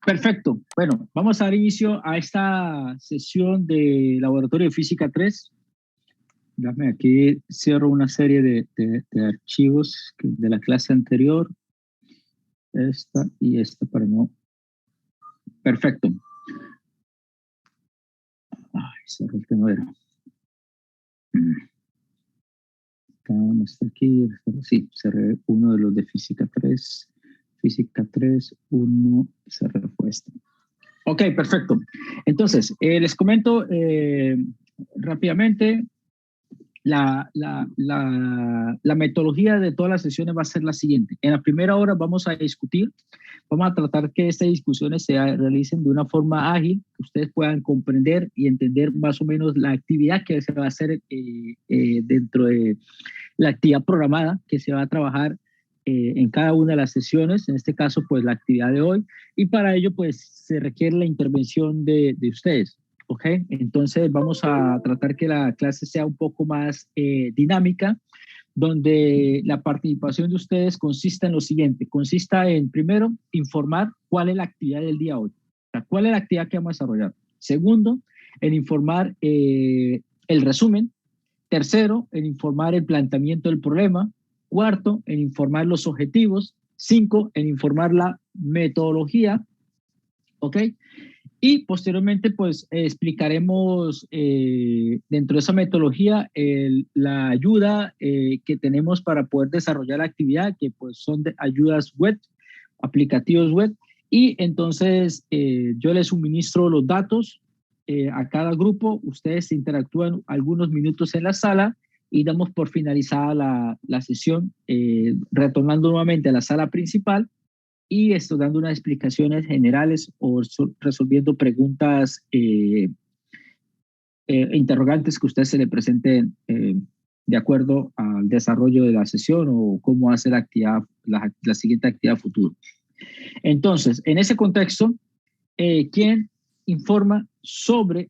Perfecto. Bueno, vamos a dar inicio a esta sesión de Laboratorio de Física 3. Dame aquí, cierro una serie de archivos de la clase anterior. Esta y esta para no. Perfecto. Ay, cerré el que no era. No está aquí. Sí, cerré uno de los de Física 3. Física 3, 1, cerré fue este. Ok, perfecto. Entonces, les comento rápidamente. La metodología de todas las sesiones va a ser la siguiente. En la primera hora vamos a discutir, vamos a tratar que estas discusiones se realicen de una forma ágil, que ustedes puedan comprender y entender más o menos la actividad que se va a hacer dentro de la actividad programada que se va a trabajar en cada una de las sesiones, en este caso pues la actividad de hoy, y para ello pues se requiere la intervención de ustedes. ¿Ok? Entonces vamos a tratar que la clase sea un poco más dinámica, donde la participación de ustedes consista en lo siguiente, consista en, primero, informar cuál es la actividad del día hoy, o sea, cuál es la actividad que vamos a desarrollar. Segundo, en informar el resumen. Tercero, en informar el planteamiento del problema. Cuarto, en informar los objetivos. 5, en informar la metodología. ¿Ok? Y posteriormente, pues, explicaremos dentro de esa metodología la ayuda que tenemos para poder desarrollar la actividad, que pues son de ayudas web, aplicativos web. Y entonces yo les suministro los datos a cada grupo. Ustedes interactúan algunos minutos en la sala y damos por finalizada la sesión, retornando nuevamente a la sala principal y esto dando unas explicaciones generales o resolviendo preguntas interrogantes que a usted se le presenten de acuerdo al desarrollo de la sesión o cómo hacer la actividad, la siguiente actividad futuro. Entonces, en ese contexto, ¿quién informa sobre,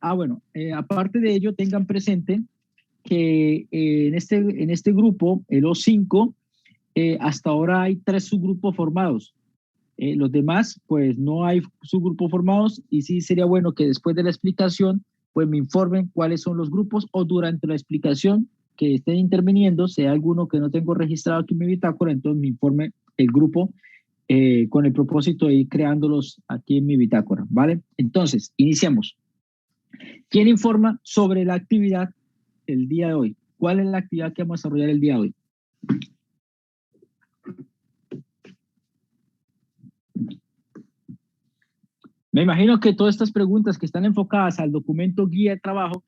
aparte de ello, tengan presente que en este grupo, el O5, hasta ahora hay 3 subgrupos formados. Los demás, pues no hay subgrupos formados y sí sería bueno que después de la explicación, pues me informen cuáles son los grupos o durante la explicación que estén interviniendo, sea alguno que no tengo registrado aquí en mi bitácora, entonces me informe el grupo con el propósito de ir creándolos aquí en mi bitácora, ¿vale? Entonces, iniciamos. ¿Quién informa sobre la actividad el día de hoy? ¿Cuál es la actividad que vamos a desarrollar el día de hoy? Me imagino que todas estas preguntas que están enfocadas al documento guía de trabajo,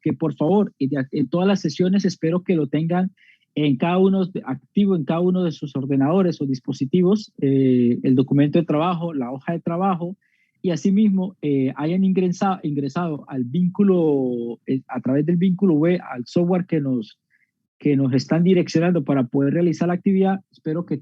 que por favor, en todas las sesiones espero que lo tengan en cada uno, activo en cada uno de sus ordenadores o dispositivos, el documento de trabajo, la hoja de trabajo, y asimismo hayan ingresado al vínculo, a través del vínculo web, al software que nos están direccionando para poder realizar la actividad. Espero que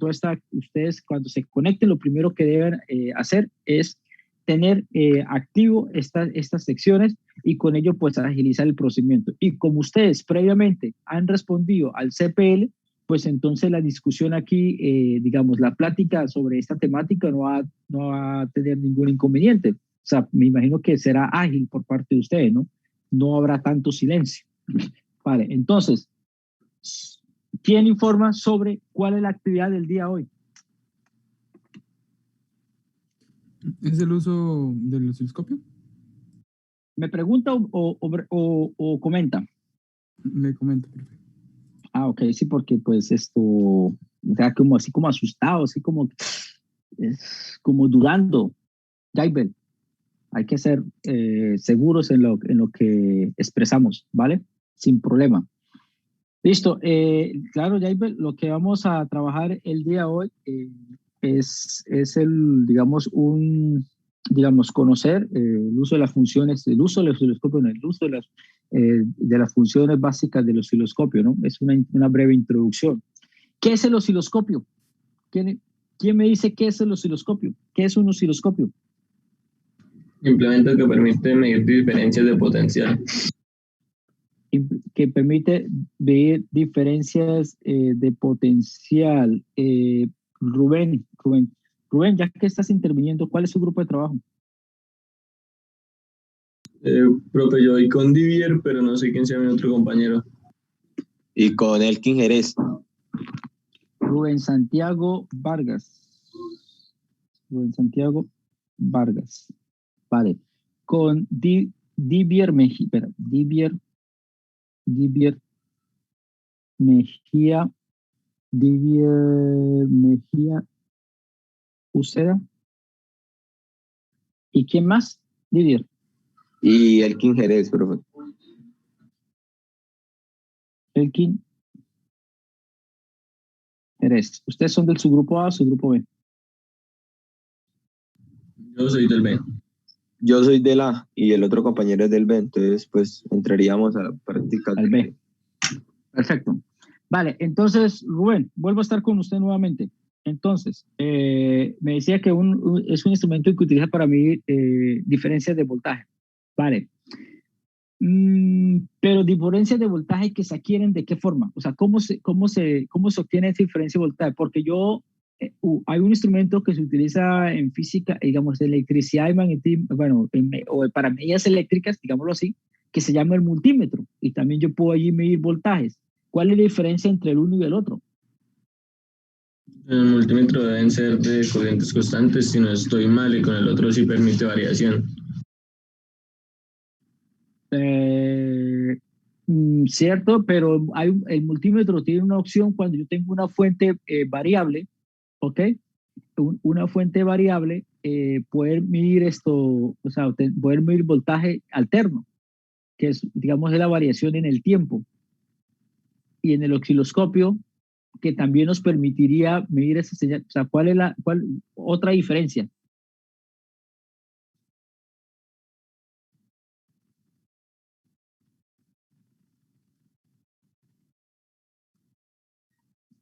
ustedes cuando se conecten, lo primero que deben hacer es tener activo estas secciones y con ello pues agilizar el procedimiento. Y como ustedes previamente han respondido al CPL, pues entonces la discusión aquí, digamos, la plática sobre esta temática no va a tener ningún inconveniente. O sea, me imagino que será ágil por parte de ustedes, ¿no? No habrá tanto silencio. Vale, entonces, ¿quién informa sobre cuál es la actividad del día hoy? ¿Es el uso del osciloscopio? ¿Me pregunta o comenta? Le comento, perfecto. Ah, ok, sí, porque pues esto, o sea, como así como asustado, así como, es como dudando. Jaibel, hay que ser seguros en lo que expresamos, ¿vale? Sin problema. Listo, claro, Jaibel, lo que vamos a trabajar el día de hoy es digamos, conocer el uso de las funciones, el uso del osciloscopio, no, el uso de las funciones básicas del osciloscopio, ¿no? Es una breve introducción. ¿Qué es el osciloscopio? ¿Quién me dice qué es el osciloscopio? ¿Qué es un osciloscopio? Implemento que permite medir diferencias de potencial. Que permite ver diferencias de potencial. Rubén, Rubén, ya que estás interviniendo, ¿cuál es su grupo de trabajo? Profe, yo voy con Divier, pero no sé quién sea mi otro compañero. Y con Elkin Jerez. Rubén Santiago Vargas. Rubén Santiago Vargas. Vale. Con Divier Mejía. Espera, Divier Mejía. Divier Mejía Uceda. ¿Y quién más? Divier. Y Elkin Jerez, profe. Elkin Jerez. ¿Ustedes son del su grupo A o su grupo B? Yo soy del B. Yo soy del A y el otro compañero es del B, entonces pues entraríamos a la práctica Al B. Perfecto. Vale, entonces, Rubén, vuelvo a estar con usted nuevamente. Entonces, me decía que es un instrumento que utiliza para medir diferencias de voltaje. Vale. Pero diferencias de voltaje que se adquieren, ¿de qué forma? O sea, ¿cómo se obtiene esa diferencia de voltaje? Porque hay un instrumento que se utiliza en física, digamos, electricidad y magnetismo, bueno, o para medidas eléctricas, digámoslo así, que se llama el multímetro. Y también yo puedo allí medir voltajes. ¿Cuál es la diferencia entre el uno y el otro? El multímetro deben ser de corrientes constantes, si no estoy mal, y con el otro sí permite variación. Cierto, pero el multímetro tiene una opción cuando yo tengo una fuente variable, ¿ok? Una fuente variable, poder medir esto, o sea, poder medir voltaje alterno, que es, digamos, es la variación en el tiempo. Y en el osciloscopio, que también nos permitiría medir esa señal. O sea, ¿cuál es otra diferencia?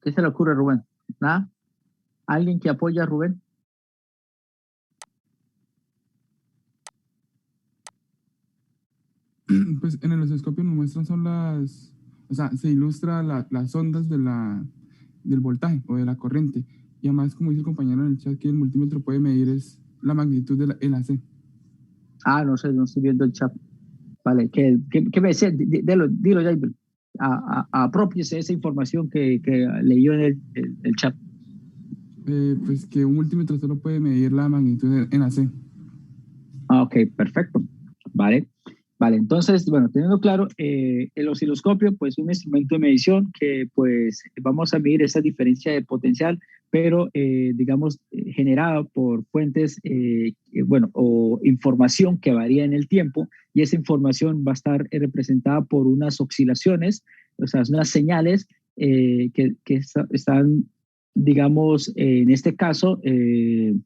¿Qué se le ocurre, Rubén? ¿Nada? ¿Alguien que apoya a Rubén? Pues en el osciloscopio nos muestran son o sea, se ilustra las ondas del voltaje o de la corriente. Y además, como dice el compañero en el chat, que el multímetro puede medir es la magnitud de el AC. Ah, no sé, no estoy viendo el chat. Vale, ¿qué me decía? Dilo, Jaibel. Apropiese esa información que leyó en el chat. Pues que un multímetro solo puede medir la magnitud en AC. Ah, ok, perfecto. Vale. Vale, entonces, bueno, teniendo claro, el osciloscopio, pues un instrumento de medición que pues vamos a medir esa diferencia de potencial, pero digamos, generada por fuentes, bueno, o información que varía en el tiempo, y esa información va a estar representada por unas oscilaciones, o sea, unas señales que están, digamos, en este caso, que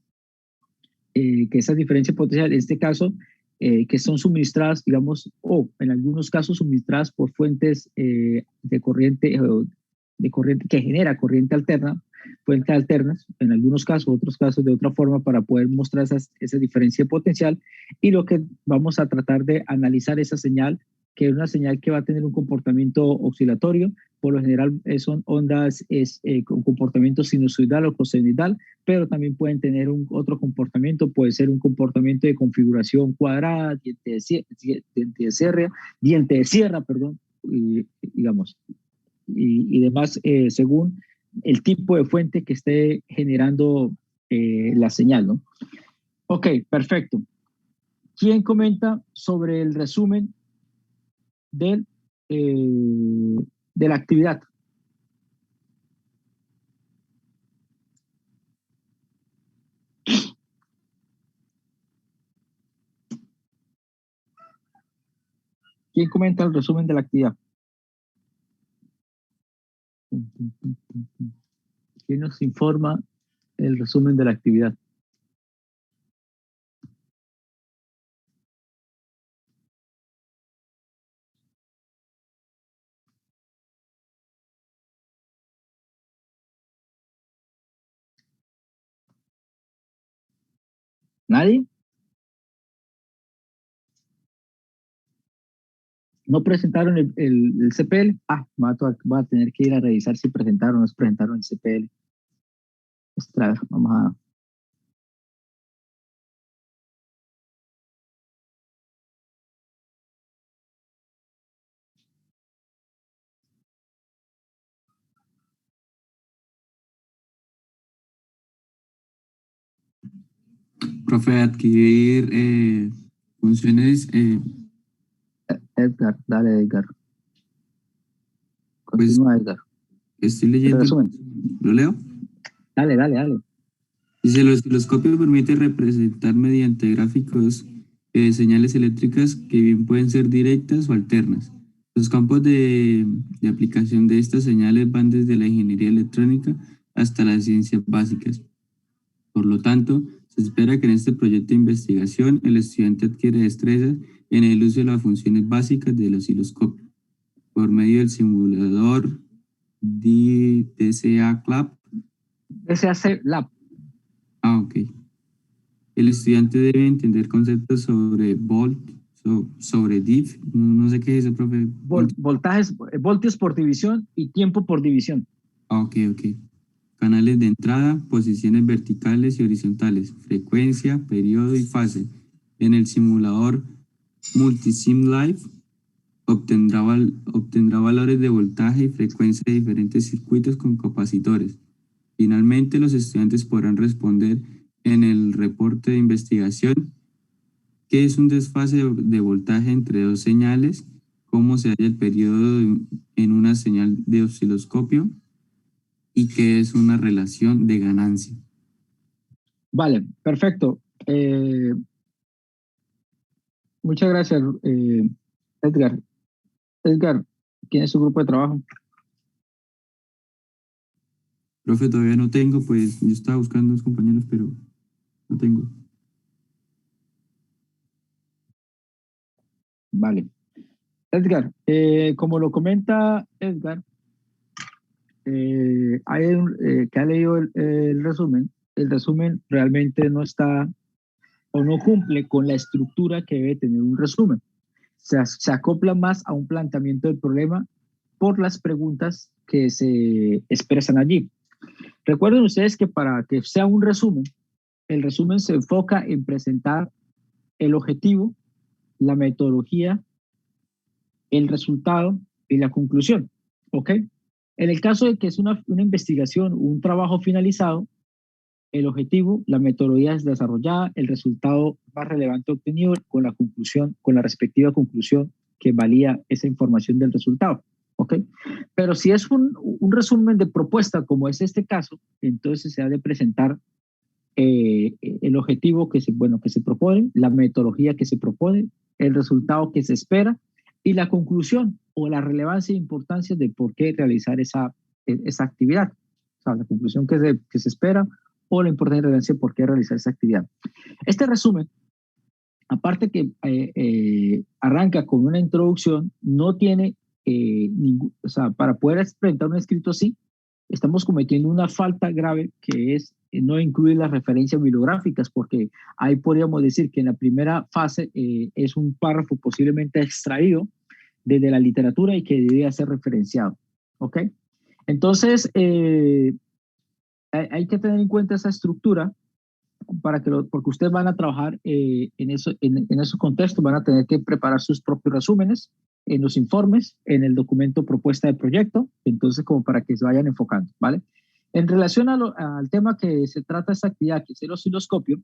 esa diferencia potencial, en este caso, que son suministradas, digamos, o en algunos casos suministradas por fuentes de corriente que genera corriente alterna, fuentes alternas, en algunos casos, otros casos de otra forma, para poder mostrar esa diferencia potencial. Y lo que vamos a tratar de analizar esa señal, que es una señal que va a tener un comportamiento oscilatorio. Por lo general son ondas con comportamiento sinusoidal o cosenoidal, pero también pueden tener otro comportamiento, puede ser un comportamiento de configuración cuadrada, diente de sierra, perdón, digamos, y demás, según el tipo de fuente que esté generando la señal, ¿no? Ok, perfecto. ¿Quién comenta sobre el resumen de la actividad? ¿Quién comenta el resumen de la actividad? ¿Quién nos informa el resumen de la actividad? ¿Nadie? ¿No presentaron el CPL? Ah, voy a tener que ir a revisar si presentaron o no presentaron el CPL. Vamos a Profe, adquirir funciones, Edgar, dale, Edgar. pues Continúa, Edgar. estoy El leyendo. resumen. ¿Lo leo? Dale, dale, dale. Dice, el osciloscopio permite representar mediante gráficos señales eléctricas que bien pueden ser directas o alternas. Los campos de aplicación de estas señales van desde la ingeniería electrónica hasta las ciencias básicas. Por lo tanto, se espera que en este proyecto de investigación el estudiante adquiere destrezas en el uso de las funciones básicas del osciloscopio por medio del simulador DCA Club. SAC Lab. Ah, ok. El estudiante debe entender conceptos sobre volt, sobre diff, no sé qué es eso, profe. Voltajes, voltios por división y tiempo por división. Ah, ok. Canales de entrada, posiciones verticales y horizontales, frecuencia, periodo y fase. En el simulador Multisim Live obtendrá valores de voltaje y frecuencia de diferentes circuitos con capacitores. Finalmente, los estudiantes podrán responder en el reporte de investigación qué es un desfase de voltaje entre dos señales, cómo se halla el periodo en una señal de osciloscopio y qué es una relación de ganancia. Vale, perfecto. Muchas gracias, Edgar. Edgar, ¿quién es su grupo de trabajo? Profe, todavía no tengo, pues yo estaba buscando unos compañeros, pero no tengo. Vale. Edgar, como lo comenta Edgar, que ha leído el resumen realmente no está o no cumple con la estructura que debe tener un resumen. Se acopla más a un planteamiento del problema por las preguntas que se expresan allí. Recuerden ustedes que para que sea un resumen, el resumen se enfoca en presentar el objetivo, la metodología, el resultado y la conclusión. ¿Ok? En el caso de que es una investigación, un trabajo finalizado, el objetivo, la metodología es desarrollada, el resultado más relevante obtenido con la conclusión, con la respectiva conclusión que valía esa información del resultado. ¿Ok? Pero si es un resumen de propuesta, como es este caso, entonces se ha de presentar el objetivo que se propone, la metodología que se propone, el resultado que se espera y la conclusión o la relevancia e importancia de por qué realizar esa actividad. O sea, la conclusión que se espera o la importancia y relevancia de por qué realizar esa actividad. Este resumen, aparte que arranca con una introducción, no tiene o sea, para poder presentar un escrito así, estamos cometiendo una falta grave que es no incluir las referencias bibliográficas, porque ahí podríamos decir que en la primera fase es un párrafo posiblemente extraído desde la literatura y que debería ser referenciado. ¿Ok? Entonces, hay que tener en cuenta esa estructura porque ustedes van a trabajar en esos contextos, van a tener que preparar sus propios resúmenes en los informes, en el documento propuesta de proyecto, entonces como para que se vayan enfocando, ¿vale? En relación al tema que se trata esta actividad, que es el osciloscopio,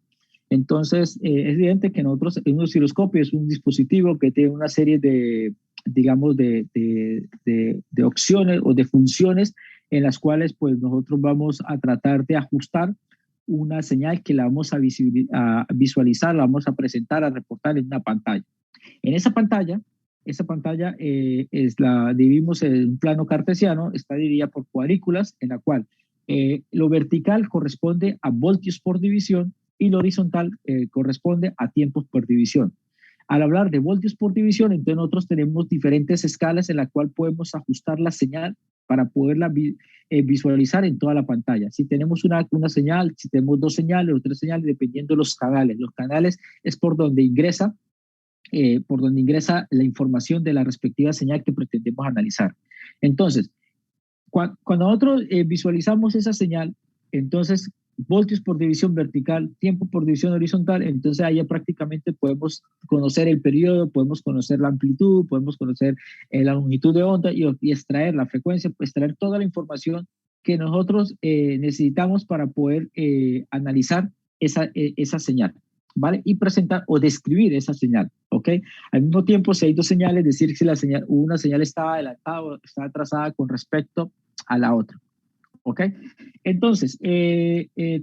entonces es evidente que nosotros, un osciloscopio es un dispositivo que tiene una serie de, digamos, de opciones o de funciones en las cuales pues nosotros vamos a tratar de ajustar una señal que la vamos a visualizar, la vamos a presentar, a reportar en una pantalla. En esa pantalla la dividimos en un plano cartesiano, está dividida por cuadrículas, en la cual lo vertical corresponde a voltios por división y lo horizontal corresponde a tiempos por división. Al hablar de voltios por división, entonces nosotros tenemos diferentes escalas en la cual podemos ajustar la señal para poderla visualizar en toda la pantalla. Si tenemos una señal, si tenemos dos señales o tres señales, dependiendo de los canales. Los canales es por donde ingresa la información de la respectiva señal que pretendemos analizar. Entonces, cuando nosotros visualizamos esa señal, entonces voltios por división vertical, tiempo por división horizontal, entonces ahí ya prácticamente podemos conocer el periodo, podemos conocer la amplitud, podemos conocer la longitud de onda y extraer la frecuencia, extraer toda la información que nosotros necesitamos para poder analizar esa señal. ¿vale? Y presentar o describir esa señal, ¿ok? Al mismo tiempo, si hay dos señales, decir si una señal estaba adelantada o estaba atrasada con respecto a la otra, ¿ok? Entonces,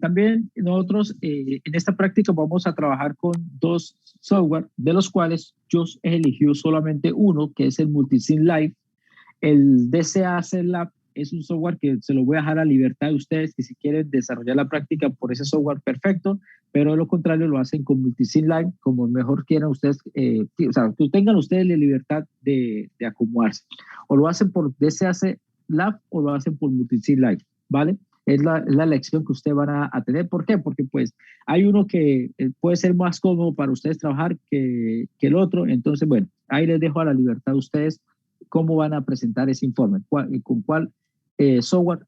también nosotros en esta práctica vamos a trabajar con dos software, de los cuales yo he elegido solamente uno, que es el Multisim Live. El DCAC Lab es un software que se lo voy a dejar a libertad de ustedes, que si quieren desarrollar la práctica por ese software, perfecto, pero de lo contrario lo hacen con Multisim Live, como mejor quieran ustedes, o sea, que tengan ustedes la libertad de acomodarse. O lo hacen por DCAC Lab o lo hacen por Multisim Live, ¿vale? Es la elección que ustedes van a tener. ¿Por qué? Porque pues hay uno que puede ser más cómodo para ustedes trabajar que el otro. Entonces, bueno, ahí les dejo a la libertad de ustedes cómo van a presentar ese informe, con cuál software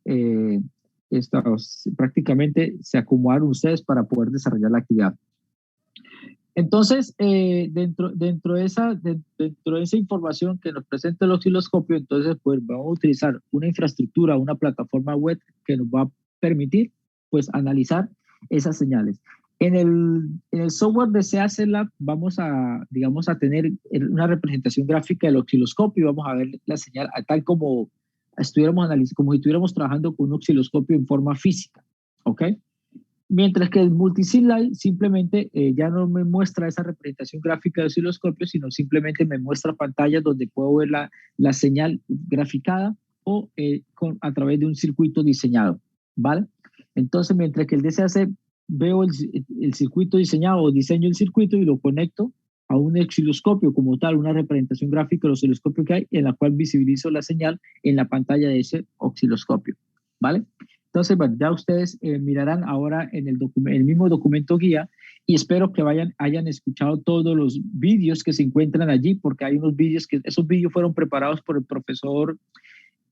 prácticamente se acomodaron ustedes para poder desarrollar la actividad. Entonces, dentro de esa información que nos presenta el osciloscopio, entonces pues vamos a utilizar una infraestructura, una plataforma web que nos va a permitir pues analizar esas señales. En el software de CAC Lab vamos a, digamos, a tener una representación gráfica del osciloscopio y vamos a ver la señal tal como como si estuviéramos trabajando con un osciloscopio en forma física, ¿ok? Mientras que el Multisim Live simplemente ya no me muestra esa representación gráfica de osciloscopio, sino simplemente me muestra pantallas donde puedo ver la señal graficada o a través de un circuito diseñado, ¿vale? Entonces, mientras que el DCAC veo el circuito diseñado o diseño el circuito y lo conecto a un osciloscopio como tal, una representación gráfica del osciloscopio que hay, en la cual visibilizo la señal en la pantalla de ese osciloscopio, ¿vale? Entonces, bueno, ya ustedes mirarán ahora en el mismo documento guía y espero que hayan escuchado todos los vídeos que se encuentran allí, porque hay unos vídeos esos vídeos fueron preparados por el profesor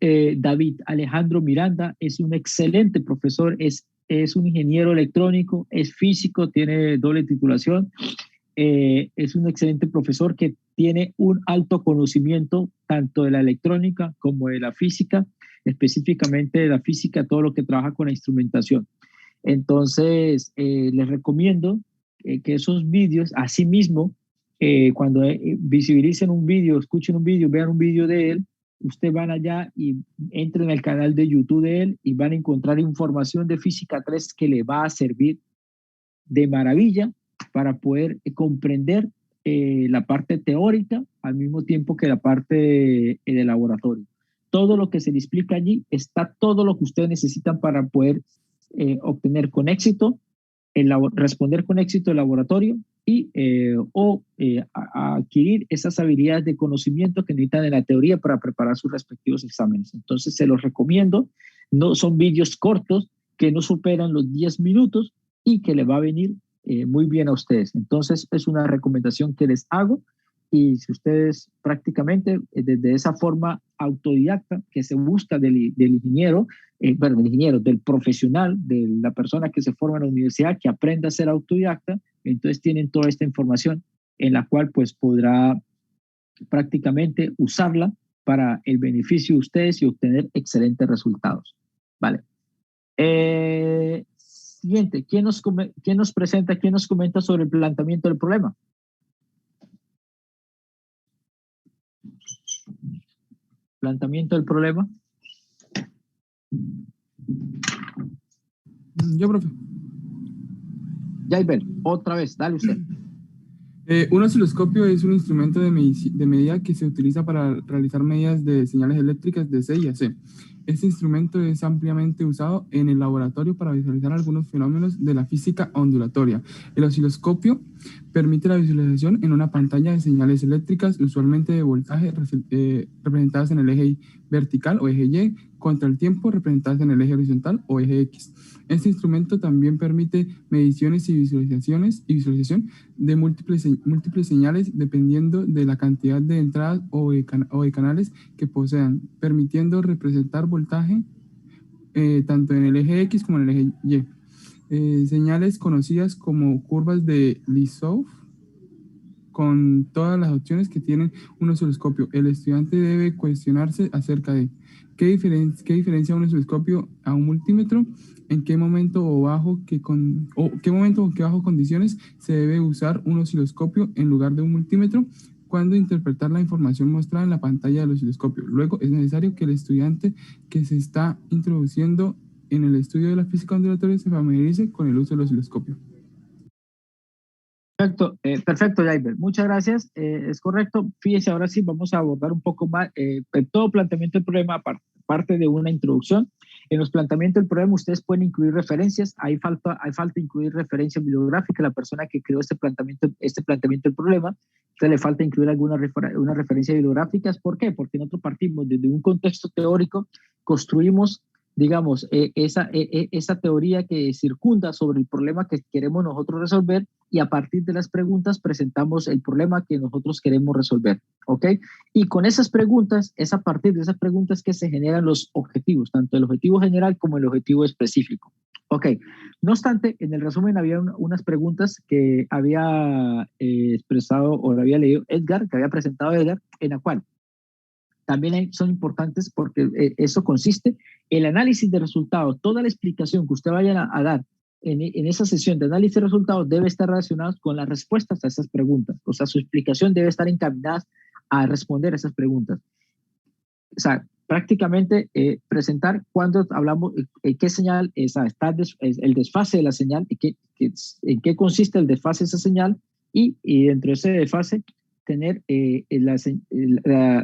David Alejandro Miranda. Es un excelente profesor, es un ingeniero electrónico, es físico, tiene doble titulación, es un excelente profesor que tiene un alto conocimiento tanto de la electrónica como de la física, específicamente de la física, todo lo que trabaja con la instrumentación. Entonces, les recomiendo que esos vídeos, asimismo, cuando visibilicen un vídeo, escuchen un vídeo, vean un vídeo de él, ustedes van allá y entren al canal de YouTube de él y van a encontrar información de Física 3 que le va a servir de maravilla para poder comprender la parte teórica al mismo tiempo que la parte de laboratorio. Todo lo que se le explica allí está todo lo que ustedes necesitan para poder obtener con éxito, responder con éxito el laboratorio y adquirir esas habilidades de conocimiento que necesitan en la teoría para preparar sus respectivos exámenes. Entonces se los recomiendo. No son vídeos cortos que no superan los 10 minutos y que le va a venir muy bien a ustedes. Entonces es una recomendación que les hago y si ustedes prácticamente desde esa forma autodidacta que se busca del ingeniero, del profesional, de la persona que se forma en la universidad, que aprenda a ser autodidacta, entonces tienen toda esta información en la cual pues podrá prácticamente usarla para el beneficio de ustedes y obtener excelentes resultados. Vale. Siguiente, ¿quién nos presenta, quién nos comenta sobre el planteamiento del problema? Planteamiento del problema. Yo, profe. Jaiber, otra vez, dale usted. Un osciloscopio es un instrumento de medida que se utiliza para realizar medidas de señales eléctricas de C y AC. Este instrumento es ampliamente usado en el laboratorio para visualizar algunos fenómenos de la física ondulatoria. El osciloscopio permite la visualización en una pantalla de señales eléctricas, usualmente de voltaje, representadas en el eje vertical o eje Y, contra el tiempo, representadas en el eje horizontal o eje X. Este instrumento también permite mediciones y visualización de múltiples señales dependiendo de la cantidad de entradas o de canales que posean, permitiendo representar voltaje tanto en el eje X como en el eje Y. Señales conocidas como curvas de Lizow con todas las opciones que tiene un osciloscopio. El estudiante debe cuestionarse acerca de qué diferencia un osciloscopio a un multímetro, en qué momento qué momento o qué bajo condiciones se debe usar un osciloscopio en lugar de un multímetro, cuándo interpretar la información mostrada en la pantalla del osciloscopio. Luego es necesario que el estudiante que se está introduciendo en el estudio de la física ondulatoria se familiarice con el uso del osciloscopio. Perfecto, Jaiber. Muchas gracias. Es correcto. Fíjese, ahora sí vamos a abordar un poco más todo planteamiento del problema, parte de una introducción. En los planteamientos del problema ustedes pueden incluir referencias. Hay falta incluir referencia bibliográfica. La persona que creó este planteamiento del problema, entonces le falta incluir unas referencias bibliográficas. ¿Por qué? Porque nosotros partimos desde un contexto teórico, construimos, digamos, esa teoría que circunda sobre el problema que queremos nosotros resolver, y a partir de las preguntas presentamos el problema que nosotros queremos resolver, ¿ok? Y con esas preguntas, es a partir de esas preguntas que se generan los objetivos, tanto el objetivo general como el objetivo específico, ¿ok? No obstante, en el resumen había unas preguntas que había expresado o había leído Edgar, que había presentado Edgar, en la cual también son importantes porque eso consiste en el análisis de resultados. Toda la explicación que usted vaya a dar en esa sesión de análisis de resultados debe estar relacionada con las respuestas a esas preguntas. O sea, su explicación debe estar encaminada a responder a esas preguntas. O sea, prácticamente presentar cuando hablamos, qué señal está el desfase de la señal, en qué consiste el desfase de esa señal, y dentro de ese desfase tener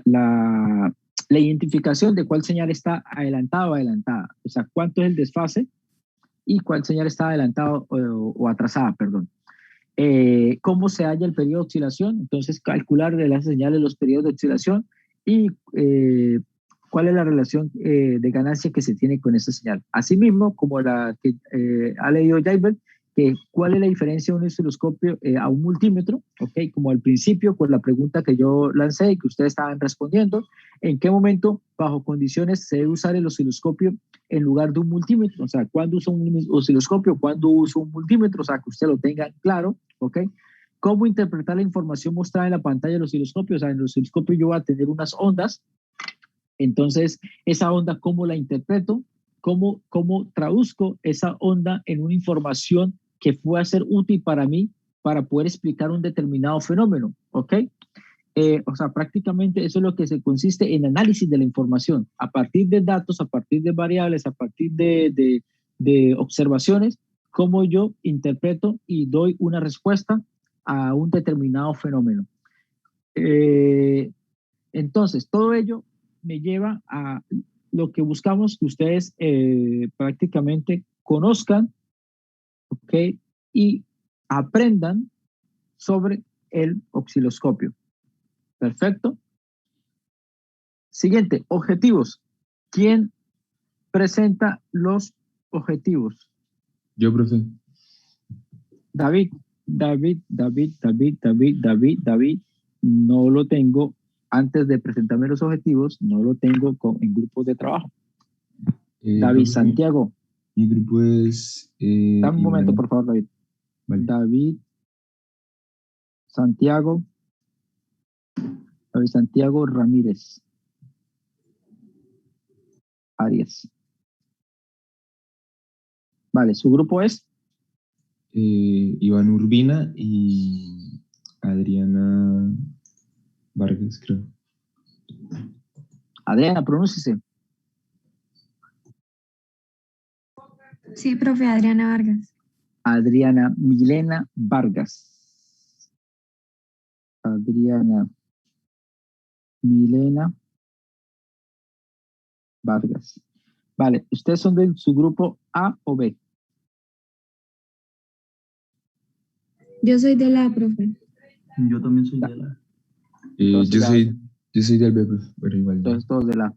la identificación de cuál señal está adelantada o adelantada. O sea, cuánto es el desfase y cuál señal está adelantado o atrasada, perdón. Cómo se halla el periodo de oscilación, entonces calcular de las señales los periodos de oscilación y cuál es la relación de ganancia que se tiene con esa señal. Asimismo, como la que ha leído Jaiber, que cuál es la diferencia de un osciloscopio a un multímetro, ¿ok? Como al principio con la pregunta que yo lancé y que ustedes estaban respondiendo, en qué momento, bajo condiciones, se debe usar el osciloscopio en lugar de un multímetro, o sea, cuándo uso un osciloscopio, cuándo uso un multímetro, o sea, que usted lo tenga claro, ¿ok? Cómo interpretar la información mostrada en la pantalla del osciloscopio, o sea, en el osciloscopio yo voy a tener unas ondas, entonces esa onda, ¿cómo la interpreto? ¿Cómo traduzco esa onda en una información que pueda ser útil para mí para poder explicar un determinado fenómeno? ¿Ok? O sea, prácticamente eso es lo que se consiste en análisis de la información. A partir de datos, a partir de variables, a partir de observaciones, cómo yo interpreto y doy una respuesta a un determinado fenómeno. Entonces, todo ello me lleva a lo que buscamos que ustedes prácticamente conozcan, ¿ok? Y aprendan sobre el osciloscopio. Perfecto. Siguiente, objetivos. ¿Quién presenta los objetivos? Yo, profe. David. No lo tengo. Antes de presentarme los objetivos, no lo tengo en grupos de trabajo. David, Profe, Santiago. mi grupo es... Dame un momento, por favor, David. Vale. David Santiago Ramírez Arias. Vale, ¿su grupo es? Iván Urbina y Adriana Vargas, creo. Adriana, pronúnciese. Sí, profe, Adriana Vargas. Adriana Milena Vargas. Adriana Milena Vargas. Vale, ¿ustedes son de su grupo A o B? Yo soy de la, profe. Yo también soy de la. Yo soy del B, profe, pero igual. Entonces todos de la.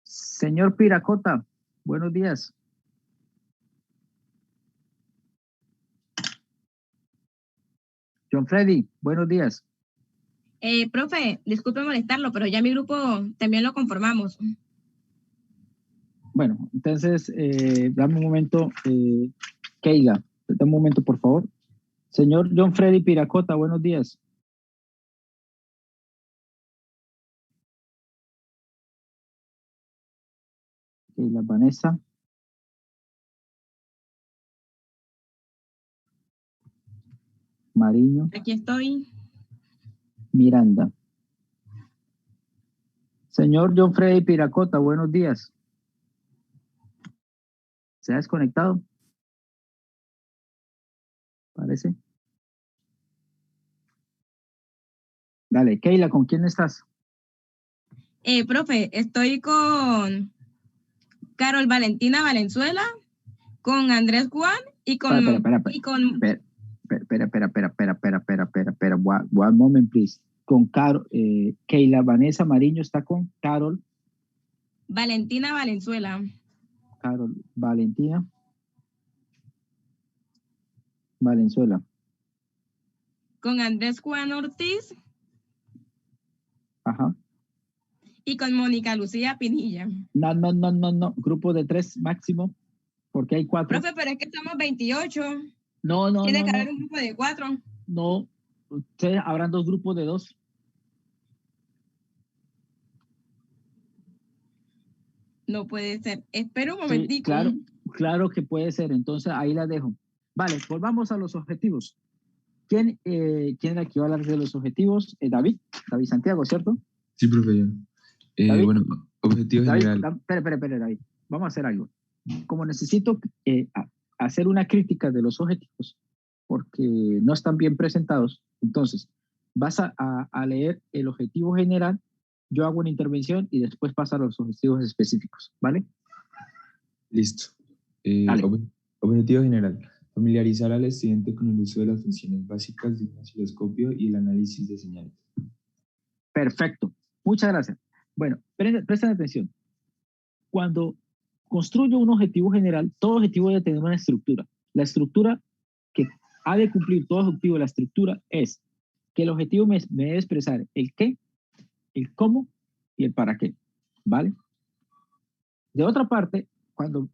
Señor Piracota, buenos días. John Freddy, buenos días. Profe, disculpe molestarlo, pero ya mi grupo también lo conformamos. Bueno, entonces, dame un momento, Keila, dame un momento, por favor. Señor John Freddy Piracota, buenos días. Y la Vanessa. Mariño. Aquí estoy. Miranda. Señor John Freddy Piracota, buenos días. ¿Se ha desconectado? Parece. Dale, Keila, ¿con quién estás? Profe, estoy con Carol Valentina Valenzuela, con Andrés Juan y con... Espera. One moment, please. Con Carol, Keila Vanessa Mariño está con Carol. Valentina Valenzuela. Carol Valentina Valenzuela. Con Andrés Juan Ortiz. Ajá. Y con Mónica Lucía Pinilla. No. Grupo de 3 máximo, porque hay 4. Profe, pero es que somos 28. No. Tiene que haber un grupo de 4. No, ustedes habrán 2 grupos de 2. No puede ser. Espera un momentico. Sí, claro que puede ser. Entonces ahí la dejo. Vale, volvamos a los objetivos. ¿Quién era que va a hablar de los objetivos? David Santiago, ¿cierto? Sí, profe, yo. Bueno, objetivo general. Espera, David. Vamos a hacer algo. Como necesito hacer una crítica de los objetivos, porque no están bien presentados, entonces vas a leer el objetivo general, yo hago una intervención y después pasa a los objetivos específicos, ¿vale? Listo. Objetivo general. Familiarizar al estudiante con el uso de las funciones básicas de un osciloscopio y el análisis de señales. Perfecto. Muchas gracias. Bueno, presten atención. Cuando construyo un objetivo general, todo objetivo debe tener una estructura. La estructura que ha de cumplir todo objetivo de la estructura es que el objetivo me debe expresar el qué, el cómo y el para qué, ¿vale? De otra parte, cuando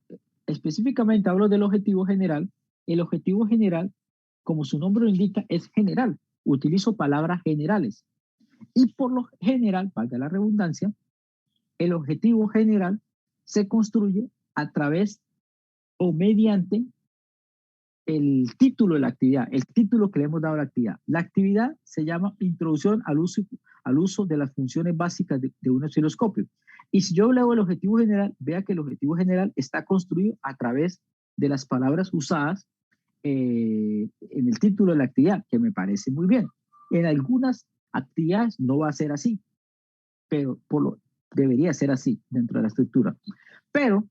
específicamente hablo del objetivo general, el objetivo general, como su nombre lo indica, es general. Utilizo palabras generales. Y por lo general, valga la redundancia, el objetivo general se construye a través o mediante el título de la actividad, el título que le hemos dado a la actividad. La actividad se llama Introducción al uso de las funciones básicas de un osciloscopio. Y si yo leo el objetivo general, vea que el objetivo general está construido a través de las palabras usadas en el título de la actividad, que me parece muy bien. En algunas actividades no va a ser así, pero debería ser así dentro de la estructura. Pero,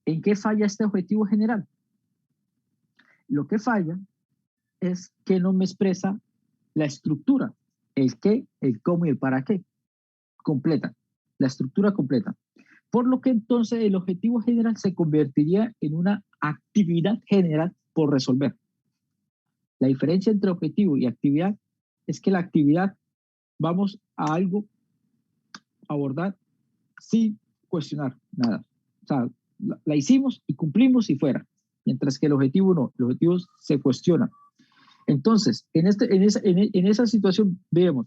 ¿en qué falla este objetivo general? Lo que falla es que no me expresa la estructura, el qué, el cómo y el para qué, completa, la estructura completa. Por lo que entonces el objetivo general se convertiría en una actividad general por resolver. La diferencia entre objetivo y actividad es que la actividad vamos a algo abordar sin cuestionar nada. O sea, la hicimos y cumplimos y fuera. Mientras que el objetivo no, el objetivo se cuestiona. Entonces, en esa situación, veamos,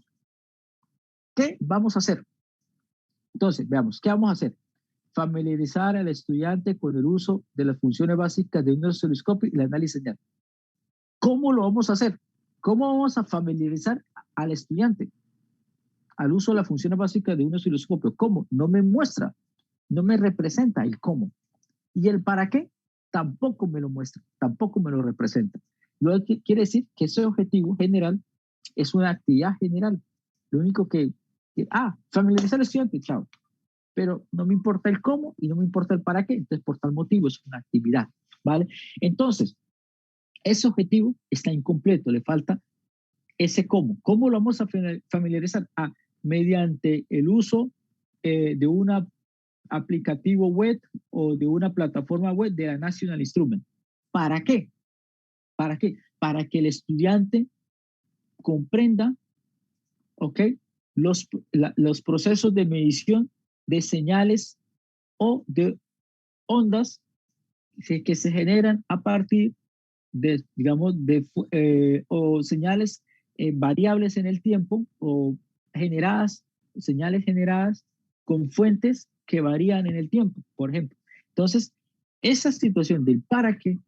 ¿qué vamos a hacer? Entonces, veamos, ¿qué vamos a hacer? Familiarizar al estudiante con el uso de las funciones básicas de un osciloscopio y el análisis señal. ¿Cómo lo vamos a hacer? ¿Cómo vamos a familiarizar al estudiante al uso de las funciones básicas de un osciloscopio? ¿Cómo? No me muestra, no me representa el cómo. ¿Y el para qué? Tampoco me lo muestra, tampoco me lo representa. Lo que quiere decir que ese objetivo general es una actividad general. Lo único familiarizar al estudiante, chao. Pero no me importa el cómo y no me importa el para qué. Entonces, por tal motivo, es una actividad, ¿vale? Entonces, ese objetivo está incompleto, le falta ese cómo. ¿Cómo lo vamos a familiarizar? Mediante el uso de un aplicativo web o de una plataforma web de la National Instrument. ¿Para qué? ¿Para qué? Para que el estudiante comprenda, ¿ok?, los procesos de medición de señales o de ondas que se generan a partir digamos, o señales variables en el tiempo o señales generadas con fuentes que varían en el tiempo, por ejemplo. Entonces, esa situación del para qué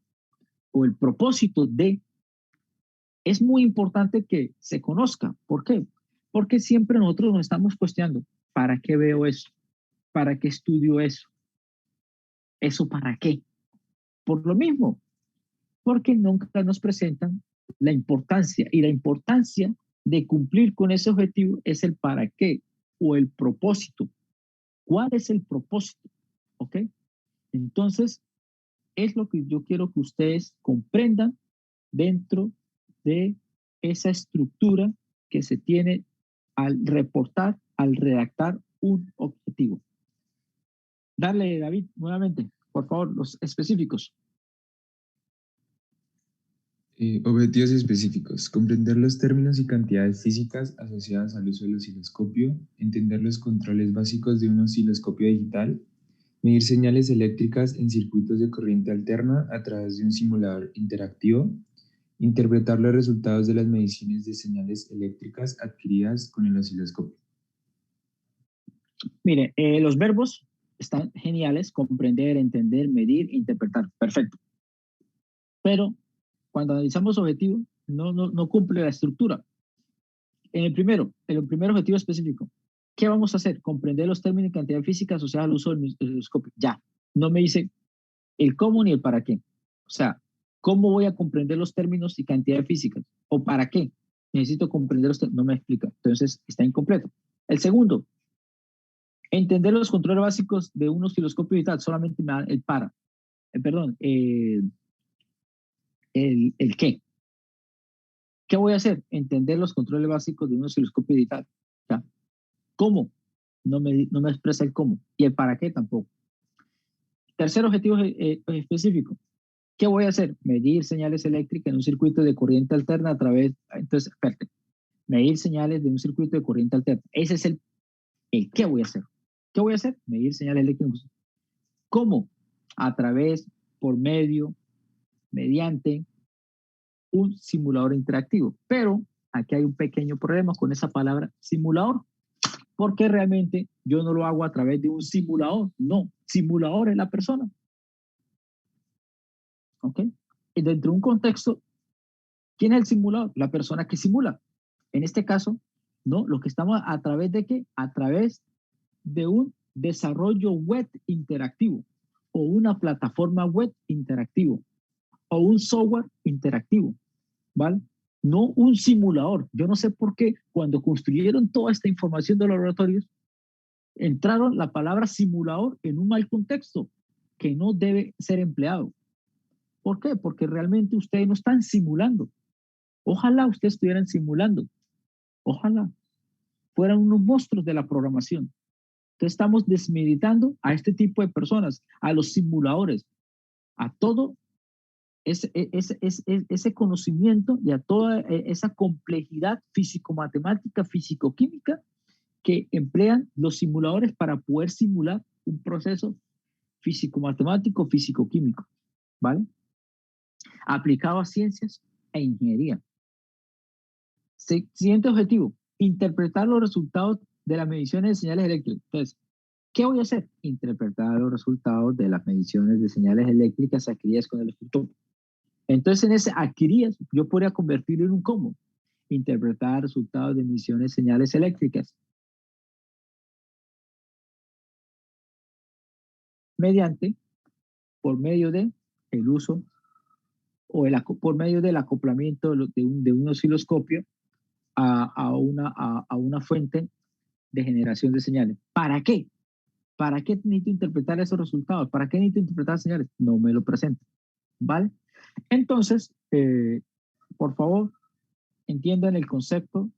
o el propósito de es muy importante que se conozca. ¿Por qué? Porque siempre nosotros nos estamos cuestionando, ¿para qué veo eso? ¿Para qué estudio eso? ¿Eso para qué? Por lo mismo, porque nunca nos presentan la importancia, y la importancia de cumplir con ese objetivo es el para qué o el propósito. ¿Cuál es el propósito? ¿Ok? Entonces, es lo que yo quiero que ustedes comprendan dentro de esa estructura que se tiene al reportar, al redactar un objetivo. Dale, David, nuevamente, por favor, los específicos. Objetivos específicos. Comprender los términos y cantidades físicas asociadas al uso del osciloscopio, entender los controles básicos de un osciloscopio digital, medir señales eléctricas en circuitos de corriente alterna a través de un simulador interactivo, interpretar los resultados de las mediciones de señales eléctricas adquiridas con el osciloscopio. Mire, los verbos están geniales: comprender, entender, medir, interpretar. Perfecto. Pero cuando analizamos objetivos, no cumple la estructura. En el primer objetivo específico, ¿qué vamos a hacer? Comprender los términos y cantidad física asociada al uso del osciloscopio. Ya, no me dice el cómo ni el para qué. O sea, ¿cómo voy a comprender los términos y cantidades físicas? ¿O para qué? Necesito comprender los términos. No me explica. Entonces, está incompleto. El segundo, entender los controles básicos de un osciloscopio digital. Solamente me da el para. El qué. ¿Qué voy a hacer? Entender los controles básicos de un osciloscopio digital. O sea, ¿cómo? No me expresa el cómo. Y el para qué tampoco. Tercer objetivo específico. ¿Qué voy a hacer? Medir señales eléctricas en un circuito de corriente alterna a través... Entonces, espérate. Medir señales de un circuito de corriente alterna. Ese es el ¿qué voy a hacer? ¿Qué voy a hacer? Medir señales eléctricas. ¿Cómo? A través, por medio, mediante un simulador interactivo. Pero aquí hay un pequeño problema con esa palabra simulador, porque realmente yo no lo hago a través de un simulador. No, simulador es la persona. ¿Ok? Y dentro de un contexto, ¿quién es el simulador? La persona que simula. En este caso, no, lo que estamos a través de qué? A través de un desarrollo web interactivo o una plataforma web interactivo o un software interactivo, ¿vale? No un simulador. Yo no sé por qué cuando construyeron toda esta información de los laboratorios entraron la palabra simulador en un mal contexto que no debe ser empleado. ¿Por qué? Porque realmente ustedes no están simulando. Ojalá ustedes estuvieran simulando. Ojalá fueran unos monstruos de la programación. Entonces estamos desmeditando a este tipo de personas, a los simuladores, a todo ese conocimiento y a toda esa complejidad físico-matemática, físico-química que emplean los simuladores para poder simular un proceso físico-matemático, físico-químico, ¿vale? Aplicado a ciencias e ingeniería. Siguiente objetivo, interpretar los resultados de las mediciones de señales eléctricas. Entonces, ¿qué voy a hacer? Interpretar los resultados de las mediciones de señales eléctricas adquiridas con el osciloscopio. Entonces, en ese adquiridas, yo podría convertirlo en un cómo. Interpretar resultados de mediciones de señales eléctricas mediante, por medio de el uso o por medio del acoplamiento de un osciloscopio a una fuente de generación de señales. ¿Para qué? ¿Para qué necesito interpretar esos resultados? ¿Para qué necesito interpretar señales? No me lo presento, ¿vale? Entonces, por favor, entiendan el concepto,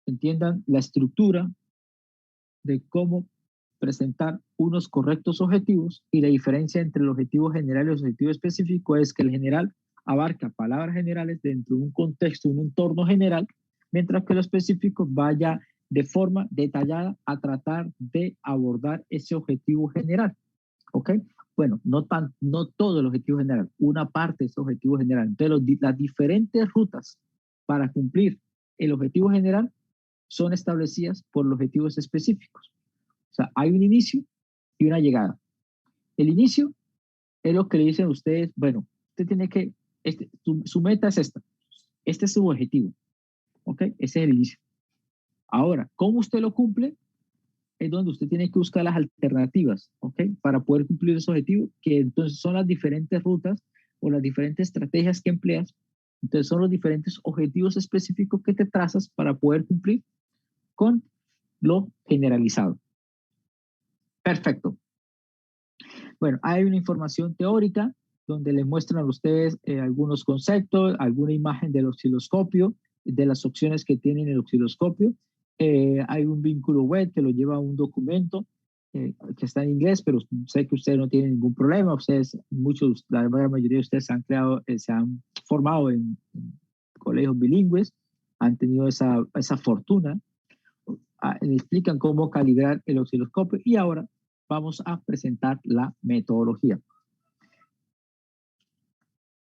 entiendan la estructura de cómo presentar unos correctos objetivos, y la diferencia entre el objetivo general y el objetivo específico es que el general abarca palabras generales dentro de un contexto, un entorno general, mientras que lo específico vaya de forma detallada a tratar de abordar ese objetivo general. ¿Ok? bueno, no todo el objetivo general, una parte de ese objetivo general. Entonces, las diferentes rutas para cumplir el objetivo general son establecidas por los objetivos específicos. O sea, hay un inicio y una llegada. El inicio es lo que le dicen a ustedes, bueno, usted tiene que, su meta es esta, este es su objetivo, ¿ok? Ese es el inicio. Ahora, ¿cómo usted lo cumple? Es donde usted tiene que buscar las alternativas, ¿ok? Para poder cumplir ese objetivo, que entonces son las diferentes rutas o las diferentes estrategias que empleas. Entonces son los diferentes objetivos específicos que te trazas para poder cumplir con lo generalizado. Perfecto. Bueno, hay una información teórica donde les muestran a ustedes algunos conceptos, alguna imagen del osciloscopio, de las opciones que tiene el osciloscopio. Hay un vínculo web que lo lleva a un documento que está en inglés, pero sé que ustedes no tienen ningún problema. Ustedes, la mayoría de ustedes se han formado en colegios bilingües, han tenido esa fortuna. Le explican cómo calibrar el osciloscopio y ahora vamos a presentar la metodología.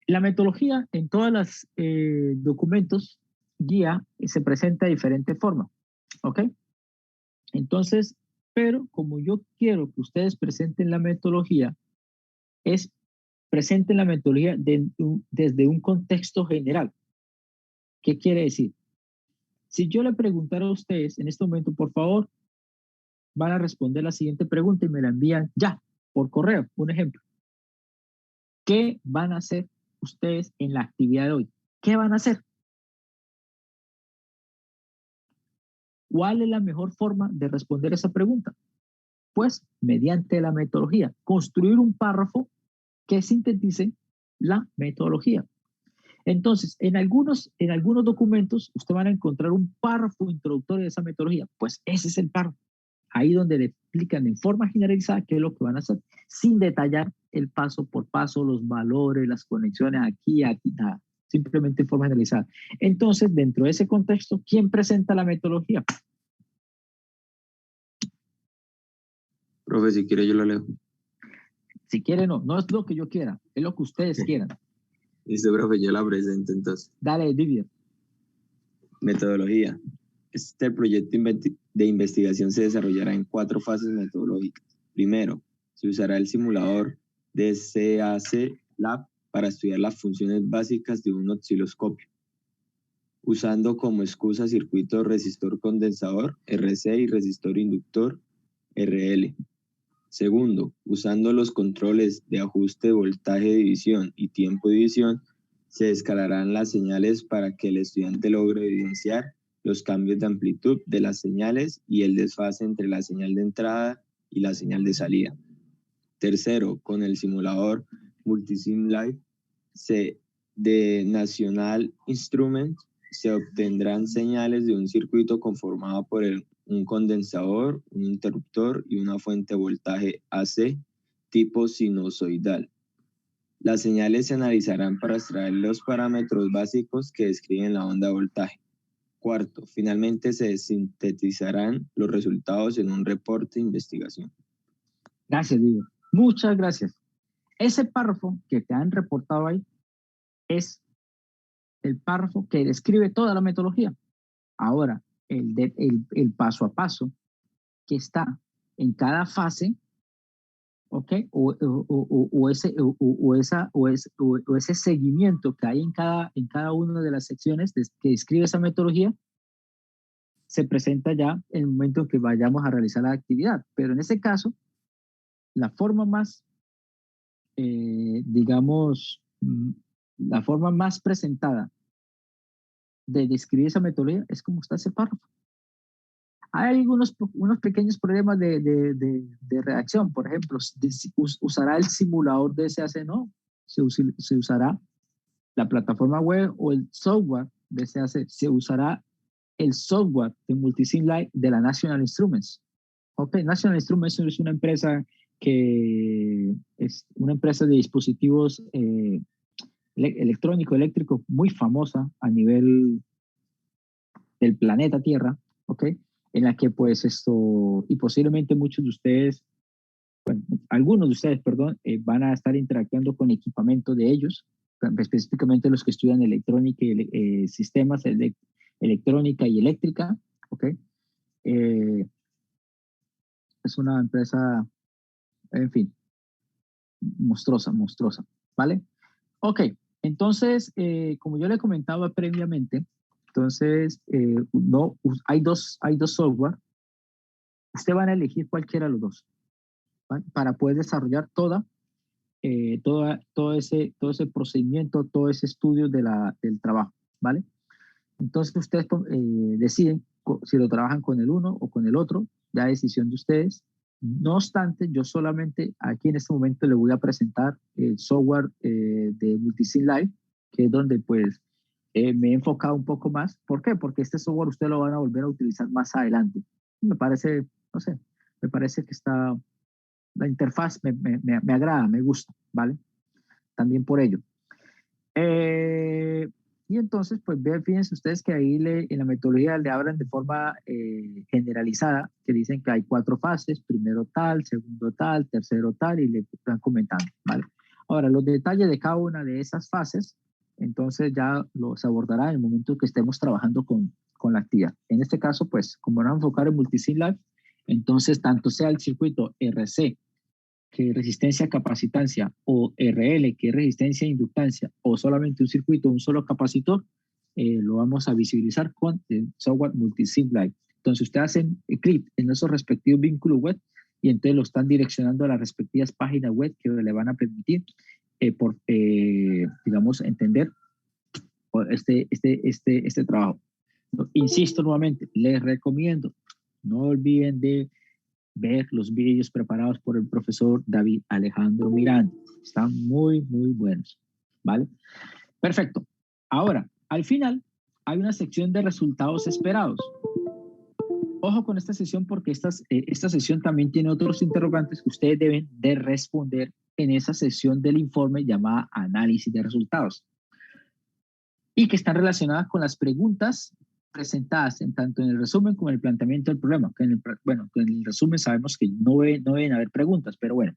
La metodología en todos los documentos guía se presenta de diferente forma, ¿ok? Entonces, pero como yo quiero que ustedes presenten la metodología, presenten la metodología desde un contexto general. ¿Qué quiere decir? Si yo le preguntara a ustedes en este momento, por favor, van a responder la siguiente pregunta y me la envían ya, por correo, un ejemplo. ¿Qué van a hacer ustedes en la actividad de hoy? ¿Qué van a hacer? ¿Cuál es la mejor forma de responder esa pregunta? Pues mediante la metodología, construir un párrafo que sintetice la metodología. Entonces, en algunos documentos, ustedes van a encontrar un párrafo introductorio de esa metodología. Pues ese es el párrafo. Ahí donde le explican en forma generalizada qué es lo que van a hacer, sin detallar el paso por paso, los valores, las conexiones aquí, nada. Simplemente en forma generalizada. Entonces, dentro de ese contexto, ¿quién presenta la metodología? Profe, si quiere yo lo leo. Si quiere, no es lo que yo quiera, es lo que ustedes quieran. Listo, profe, yo la presento entonces. Dale, Vivian. Metodología. Este proyecto de investigación se desarrollará en 4 fases metodológicas. Primero, se usará el simulador de CAC Lab para estudiar las funciones básicas de un osciloscopio, usando como excusa circuito resistor condensador, RC, y resistor inductor, RL. Segundo, usando los controles de ajuste de voltaje de división y tiempo de división, se escalarán las señales para que el estudiante logre evidenciar los cambios de amplitud de las señales y el desfase entre la señal de entrada y la señal de salida. Tercero, con el simulador Multisim Live de National Instruments, se obtendrán señales de un circuito conformado por un condensador, un interruptor y una fuente de voltaje AC tipo sinusoidal. Las señales se analizarán para extraer los parámetros básicos que describen la onda de voltaje. Cuarto, finalmente se sintetizarán los resultados en un reporte de investigación. Gracias, Diego. Muchas gracias. Ese párrafo que te han reportado ahí es el párrafo que describe toda la metodología. Ahora, el paso a paso que está en cada fase, ¿ok? O ese seguimiento que hay en cada una de las secciones que describe esa metodología, se presenta ya en el momento en que vayamos a realizar la actividad. Pero en ese caso, la forma más, la forma más presentada de describir esa metodología es como está ese párrafo. Hay unos pequeños problemas de redacción. Por ejemplo, ¿usará el simulador de SAC? No. Se usará la plataforma web o el software de SAC. Se usará el software de Multisim Live de la National Instruments. Ok, National Instruments es una empresa de dispositivos eléctricos muy famosa a nivel del planeta Tierra, ¿ok? En la que pues y posiblemente muchos de ustedes, bueno, algunos de ustedes, perdón, van a estar interactuando con equipamiento de ellos, específicamente los que estudian electrónica y sistemas electrónica y eléctrica, ¿ok? Es una empresa, en fin, monstruosa, ¿vale? Ok, entonces, como yo le comentaba previamente, entonces, hay dos software. Usted van a elegir cualquiera de los dos, ¿vale? Para poder desarrollar todo ese procedimiento, todo ese estudio del trabajo, ¿vale? Entonces, ustedes deciden si lo trabajan con el uno o con el otro, ya decisión de ustedes. No obstante, yo solamente aquí en este momento le voy a presentar el software de Multisim Live, que es donde pues me he enfocado un poco más. ¿Por qué? Porque este software usted lo van a volver a utilizar más adelante. Me parece, no sé, me parece que está, la interfaz me agrada, me gusta, ¿vale? También por ello. Y entonces, pues fíjense ustedes que ahí en la metodología le hablan de forma generalizada, que dicen que hay 4 fases, primero tal, segundo tal, tercero tal, y le están comentando, ¿vale? Ahora, los detalles de cada una de esas fases, entonces ya los abordará en el momento que estemos trabajando con la actividad. En este caso, pues, como nos vamos a enfocar en Multisim Live, entonces, tanto sea el circuito RC, que es resistencia a capacitancia, o RL, que es resistencia a inductancia, o solamente un circuito, un solo capacitor, lo vamos a visibilizar con el software Multisim Live. Entonces, ustedes hacen clic en esos respectivos vínculos web y entonces lo están direccionando a las respectivas páginas web que le van a permitir, digamos, entender este trabajo. Insisto nuevamente, les recomiendo, no olviden de ver los vídeos preparados por el profesor David Alejandro Miranda. Están muy buenos, ¿vale? Perfecto. Ahora, al final, hay una sección de resultados esperados. Ojo con esta sesión porque esta sesión también tiene otros interrogantes que ustedes deben de responder en esa sesión del informe llamada análisis de resultados y que están relacionadas con las preguntas presentadas tanto en el resumen como en el planteamiento del problema. Que en el resumen sabemos que no deben haber preguntas, pero bueno.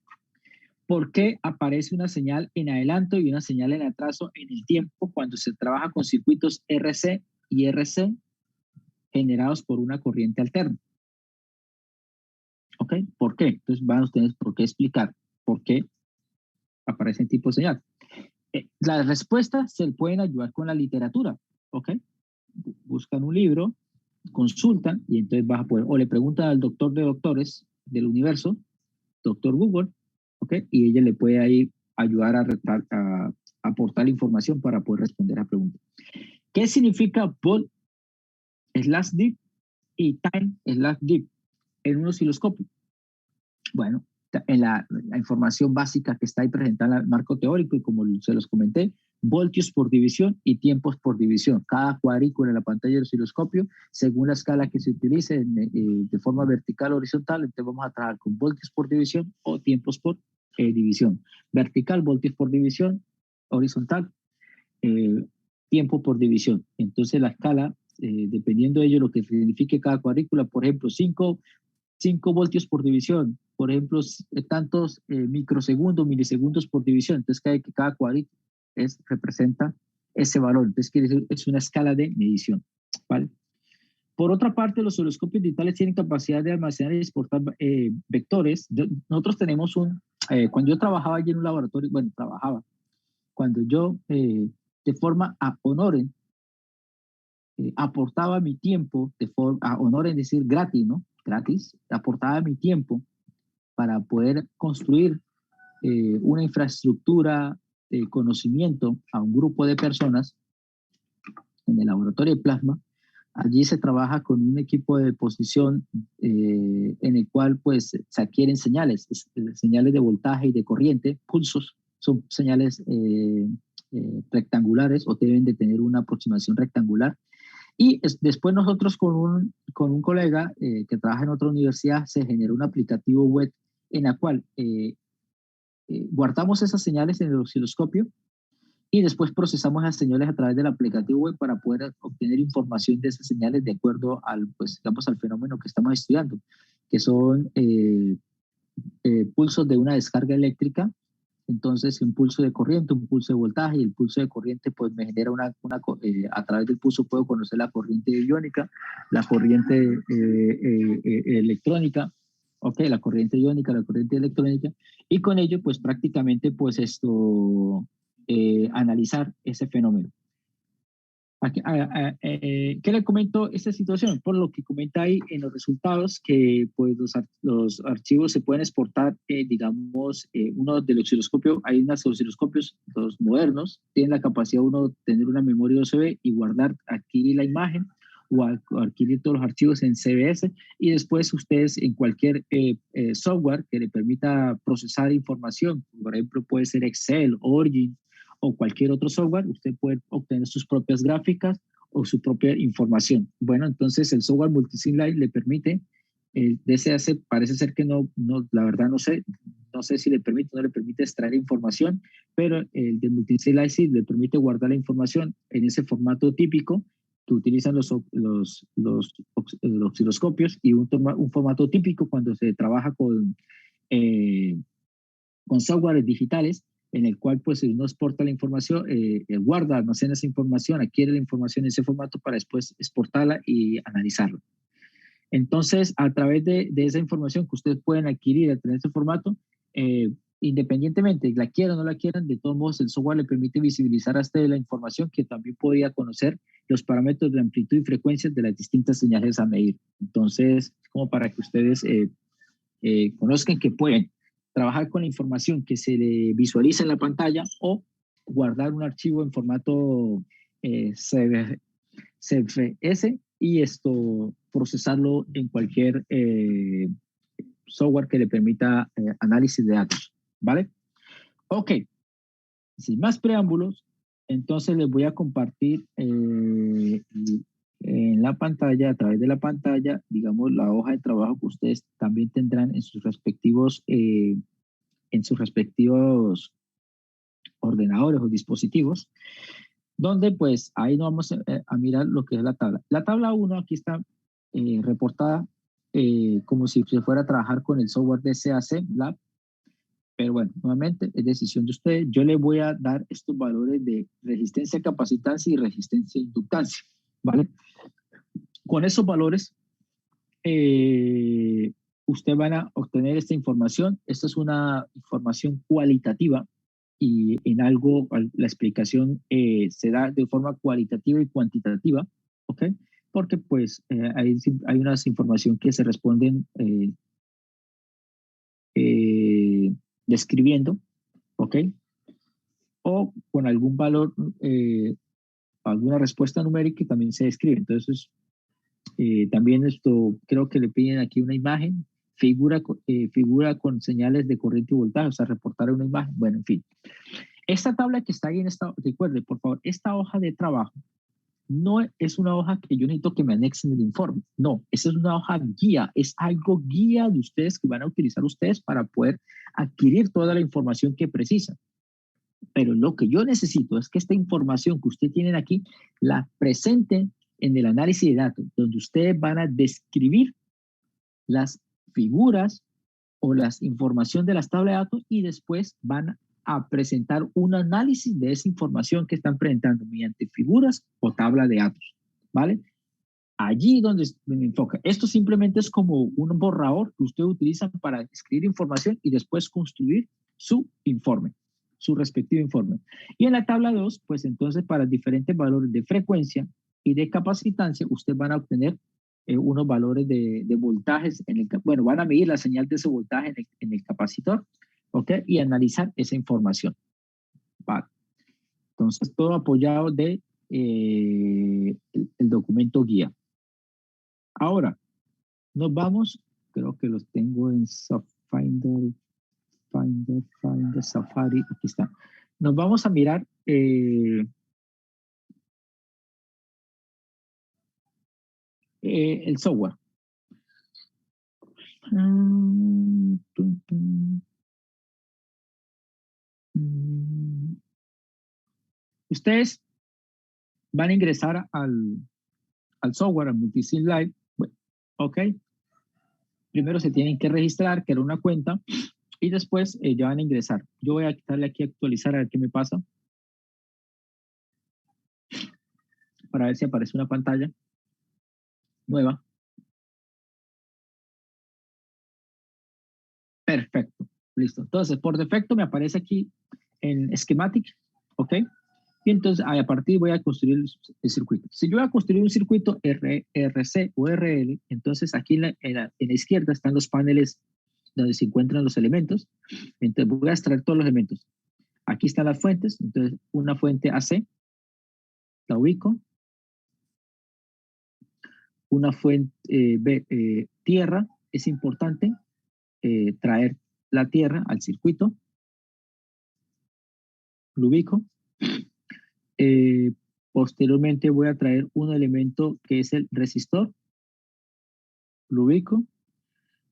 ¿Por qué aparece una señal en adelanto y una señal en atraso en el tiempo cuando se trabaja con circuitos RC y RC generados por una corriente alterna? ¿Ok? ¿Por qué? Entonces van ustedes por qué explicar por qué aparece el tipo de señal. Las respuestas se pueden ayudar con la literatura, ¿ok? Buscan un libro, consultan y entonces vas a poder, o le preguntan al doctor de doctores del universo, doctor Google, ¿ok? Y ella le puede ahí ayudar a aportar información para poder responder a la pregunta. ¿Qué significa volt/dip y time/dip en un osciloscopio? Bueno, en la información básica que está ahí presentada en el marco teórico y como se los comenté, voltios por división y tiempos por división. Cada cuadrícula en la pantalla del osciloscopio, según la escala que se utilice de forma vertical o horizontal, entonces vamos a trabajar con voltios por división o tiempos por división. Vertical, voltios por división, horizontal, tiempo por división. Entonces la escala, dependiendo de ello, lo que signifique cada cuadrícula, por ejemplo, 5 voltios por división, por ejemplo, tantos microsegundos, milisegundos por división. Entonces, cada cuadrícula representa ese valor. Entonces, quiere decir, es una escala de medición, ¿vale? Por otra parte, los osciloscopios digitales tienen capacidad de almacenar y exportar vectores. Nosotros tenemos cuando yo trabajaba allí en un laboratorio, cuando yo de forma a honoren, aportaba mi tiempo, a honoren es decir, gratis, ¿no? Gratis, aportaba mi tiempo para poder construir una infraestructura de conocimiento a un grupo de personas en el laboratorio de plasma. Allí se trabaja con un equipo de deposición en el cual pues se adquieren señales de voltaje y de corriente, pulsos, son señales rectangulares o deben de tener una aproximación rectangular. Y después nosotros con un colega que trabaja en otra universidad se generó un aplicativo web en la cual guardamos esas señales en el osciloscopio y después procesamos las señales a través del aplicativo web para poder obtener información de esas señales de acuerdo al fenómeno que estamos estudiando, que son pulsos de una descarga eléctrica. Entonces, un pulso de corriente, un pulso de voltaje, y el pulso de corriente pues me genera a través del pulso puedo conocer la corriente iónica, la corriente electrónica, ok, la corriente iónica, la corriente electrónica, y con ello pues prácticamente pues analizar ese fenómeno. ¿Qué le comento esta situación? Por lo que comenta ahí en los resultados que pues, los archivos se pueden exportar, digamos, uno del osciloscopio, hay unos osciloscopios, los modernos, tienen la capacidad uno de tener una memoria USB y guardar, adquirir la imagen o adquirir todos los archivos en CBS, y después ustedes en cualquier software que le permita procesar información, por ejemplo puede ser Excel, Origin, o cualquier otro software, usted puede obtener sus propias gráficas o su propia información. Bueno, entonces el software Multisim Lite le permite, DCAC parece ser que no, la verdad no sé si le permite o no le permite extraer información, pero el de Multisim Lite sí le permite guardar la información en ese formato típico que utilizan los osciloscopios, y un formato típico cuando se trabaja con softwares digitales, en el cual pues uno exporta la información, guarda, almacena esa información, adquiere la información en ese formato para después exportarla y analizarla. Entonces, a través de esa información que ustedes pueden adquirir a tener ese formato, independientemente la quieran o no la quieran, de todos modos el software le permite visibilizar a ustedes la información, que también podría conocer los parámetros de amplitud y frecuencia de las distintas señales a medir. Entonces, como para que ustedes conozcan que pueden trabajar con la información que se le visualiza en la pantalla o guardar un archivo en formato CFS y procesarlo en cualquier software que le permita análisis de datos, ¿vale? Ok, sin más preámbulos, entonces les voy a compartir en la pantalla, a través de la pantalla, digamos, la hoja de trabajo que ustedes también tendrán en sus respectivos ordenadores o dispositivos, donde pues ahí nos vamos a mirar lo que es la tabla. La tabla 1 aquí está reportada como si se fuera a trabajar con el software de CAC Lab, pero bueno, nuevamente es decisión de ustedes. Yo les voy a dar estos valores de resistencia, capacitancia y resistencia e inductancia, ¿vale? Con esos valores, ustedes van a obtener esta información. Esta es una información cualitativa, y en algo la explicación se da de forma cualitativa y cuantitativa, ¿ok? Porque pues hay unas información que se responden describiendo, ¿ok? O con algún valor, alguna respuesta numérica que también se describe. Entonces, también creo que le piden aquí una imagen, figura con señales de corriente y voltaje, o sea, reportar una imagen. Bueno, en fin. Esta tabla que está ahí recuerde, por favor, esta hoja de trabajo no es una hoja que yo necesito que me anexen el informe. No, esa es una hoja guía, es algo guía de ustedes que van a utilizar ustedes para poder adquirir toda la información que precisan. Pero lo que yo necesito es que esta información que ustedes tienen aquí la presenten en el análisis de datos, donde ustedes van a describir las figuras o las información de las tablas de datos, y después van a presentar un análisis de esa información que están presentando mediante figuras o tabla de datos, ¿vale? Allí donde me enfoca. Esto simplemente es como un borrador que ustedes utilizan para escribir información y después construir su informe, su respectivo informe. Y en la tabla 2, pues entonces para diferentes valores de frecuencia y de capacitancia, ustedes van a obtener unos valores de voltajes, bueno, van a medir la señal de ese voltaje en el capacitor, ¿ok? Y analizar esa información. Vale. Entonces, todo apoyado de el documento guía. Ahora, nos vamos, creo que los tengo en Finder, Safari, aquí está. Nos vamos a mirar el software. Ustedes van a ingresar al software, al Multisim Lite, ok. Primero se tienen que registrar, crear una cuenta y después ya van a ingresar. Yo voy a quitarle aquí a actualizar a ver qué me pasa. Para ver si aparece una pantalla nueva. Perfecto, listo. Entonces, por defecto me aparece aquí en Schematic, ¿ok? Y entonces, a partir voy a construir el circuito. Si yo voy a construir un circuito RC o RL, entonces aquí en la izquierda están los paneles donde se encuentran los elementos. Entonces, voy a extraer todos los elementos. Aquí están las fuentes. Entonces, una fuente AC, la ubico. Una fuente tierra, es importante traer la tierra al circuito. Lo ubico. Posteriormente voy a traer un elemento que es el resistor. Lo ubico.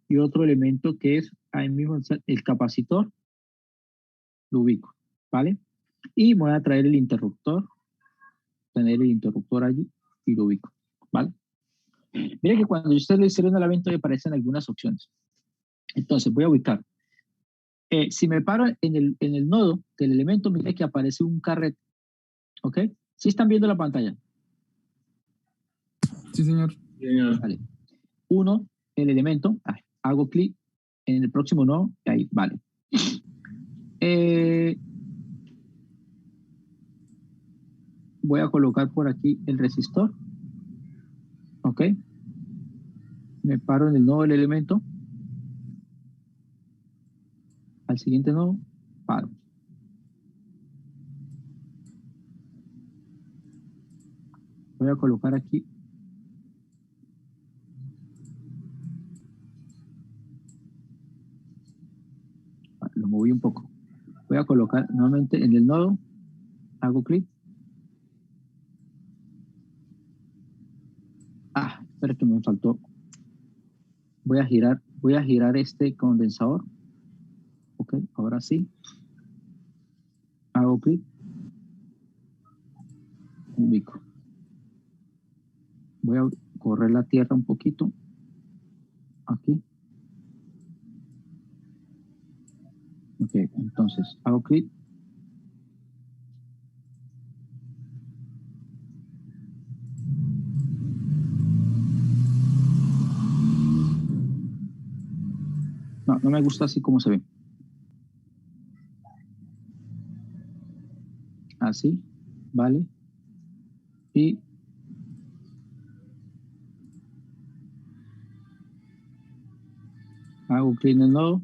Y otro elemento que es ahí mismo el capacitor. Lo ubico. ¿Vale? Y voy a traer el interruptor. Tener el interruptor allí y lo ubico. ¿Vale? Mire que cuando ustedes le hicieron el evento me aparecen algunas opciones. Entonces voy a ubicar. Si me paro en el nodo del elemento, mire que aparece un carrete. ¿Ok? ¿Sí están viendo la pantalla? Sí, señor. Vale. Uno, el elemento. Hago clic en el próximo nodo. Ahí, vale. Voy a colocar por aquí el resistor. ¿Ok? Me paro en el nodo del elemento. Al siguiente nodo, paro. Voy a colocar aquí. Lo moví un poco. Voy a colocar nuevamente en el nodo. Hago clic. Espera que me faltó. Voy a girar este condensador. Ok, ahora sí. Hago clic. Ubico. Voy a correr la tierra un poquito. Aquí. Ok, entonces hago clic. No me gusta así como se ve. Así, vale. Y hago clic en el nodo.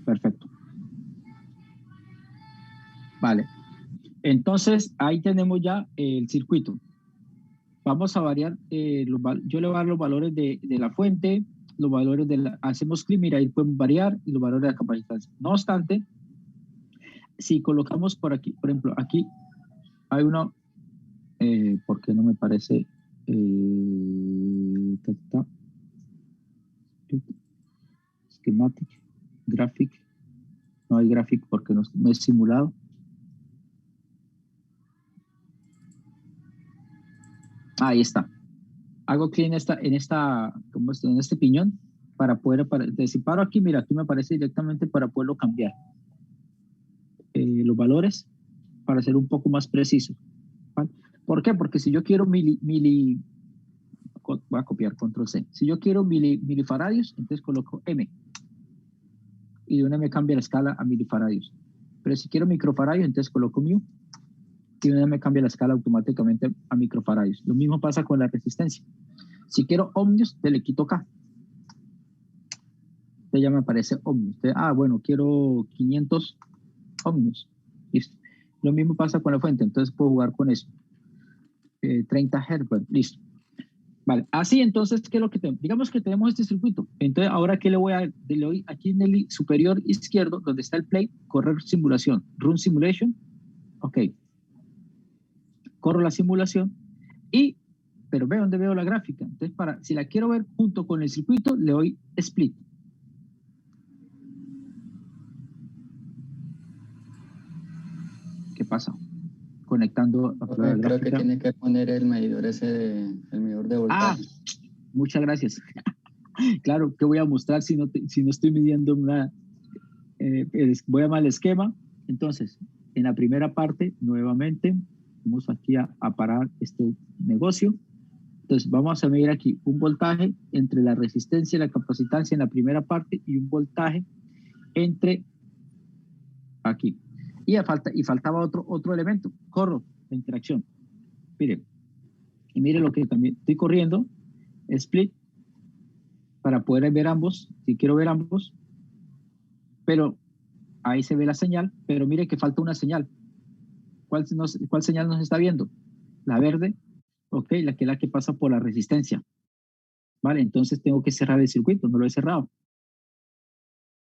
Perfecto. Vale. Entonces, ahí tenemos ya el circuito. Vamos a variar, yo le voy a dar los valores de la fuente, los valores hacemos clic, mira, ahí pueden variar y los valores de la capacitancia. No obstante, si colocamos por aquí, por ejemplo, aquí hay uno, porque no me parece, schematic, graphic, no hay graphic porque no es simulado. Ahí está. Hago clic en este piñón para poder, si paro aquí, mira, aquí me aparece directamente para poderlo cambiar. Los valores para ser un poco más preciso. ¿Vale? ¿Por qué? Porque si yo quiero voy a copiar control C. Si yo quiero milifaradios, entonces coloco M. Y de una me cambia la escala a milifaradios. Pero si quiero microfaradios, entonces coloco mu. Y de una me cambia la escala automáticamente a microfaradios. Lo mismo pasa con la resistencia. Si quiero ohmios, te le quito K. Entonces ya me aparece ohmios. Bueno, quiero 500 ohmios. Listo. Lo mismo pasa con la fuente, entonces puedo jugar con eso. 30 Hz, bueno, listo. Vale, así entonces, ¿qué es lo que tenemos? Digamos que tenemos este circuito. Entonces, ahora, ¿qué le doy? Aquí en el superior izquierdo, donde está el play, correr simulación, run simulation. Ok. Corro la simulación pero ve dónde veo la gráfica. Entonces, si la quiero ver junto con el circuito, le doy split. ¿Qué pasa? conectando la prueba Creo que gráfica. tiene que poner el medidor el medidor de voltaje. Muchas gracias. Claro, ¿qué voy a mostrar si no estoy midiendo nada? Voy a llamar el esquema. Entonces, en la primera parte, nuevamente, vamos aquí a parar este negocio. Entonces, vamos a medir aquí un voltaje entre la resistencia y la capacitancia en la primera parte y un voltaje entre aquí. Y faltaba otro elemento, corro, la interacción. Mire, y mire lo que también estoy corriendo, split, para poder ver ambos, si quiero ver ambos, pero ahí se ve la señal, pero mire que falta una señal. ¿Cuál señal nos está viendo? La verde, ok, la que pasa por la resistencia. Vale, entonces tengo que cerrar el circuito, no lo he cerrado.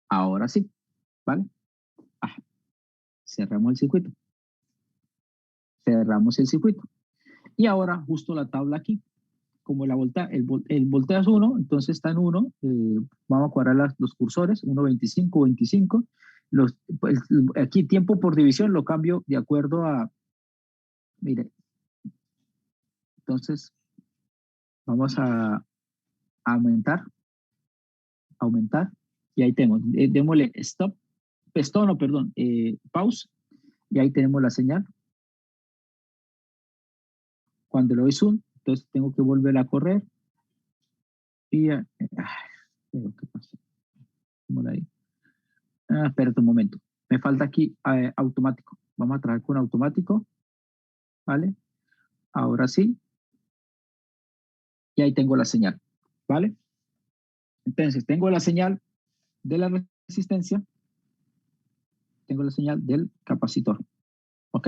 Ahora sí, ¿vale? Cerramos el circuito. Cerramos el circuito. Y ahora justo la tabla aquí, como el voltaje es 1, entonces está en 1, vamos a cuadrar los cursores, 1, 25, 25. Aquí tiempo por división lo cambio de acuerdo a, mire, entonces vamos a aumentar, y ahí tenemos, démosle pause, y ahí tenemos la señal. Cuando le doy zoom, entonces tengo que volver a correr, y, ¿qué pasa? Ahí. Espérate un momento, me falta aquí automático, vamos a trabajar con automático, ¿vale? Ahora sí, y ahí tengo la señal, ¿vale? Entonces, tengo la señal de la resistencia, tengo la señal del capacitor, ¿ok?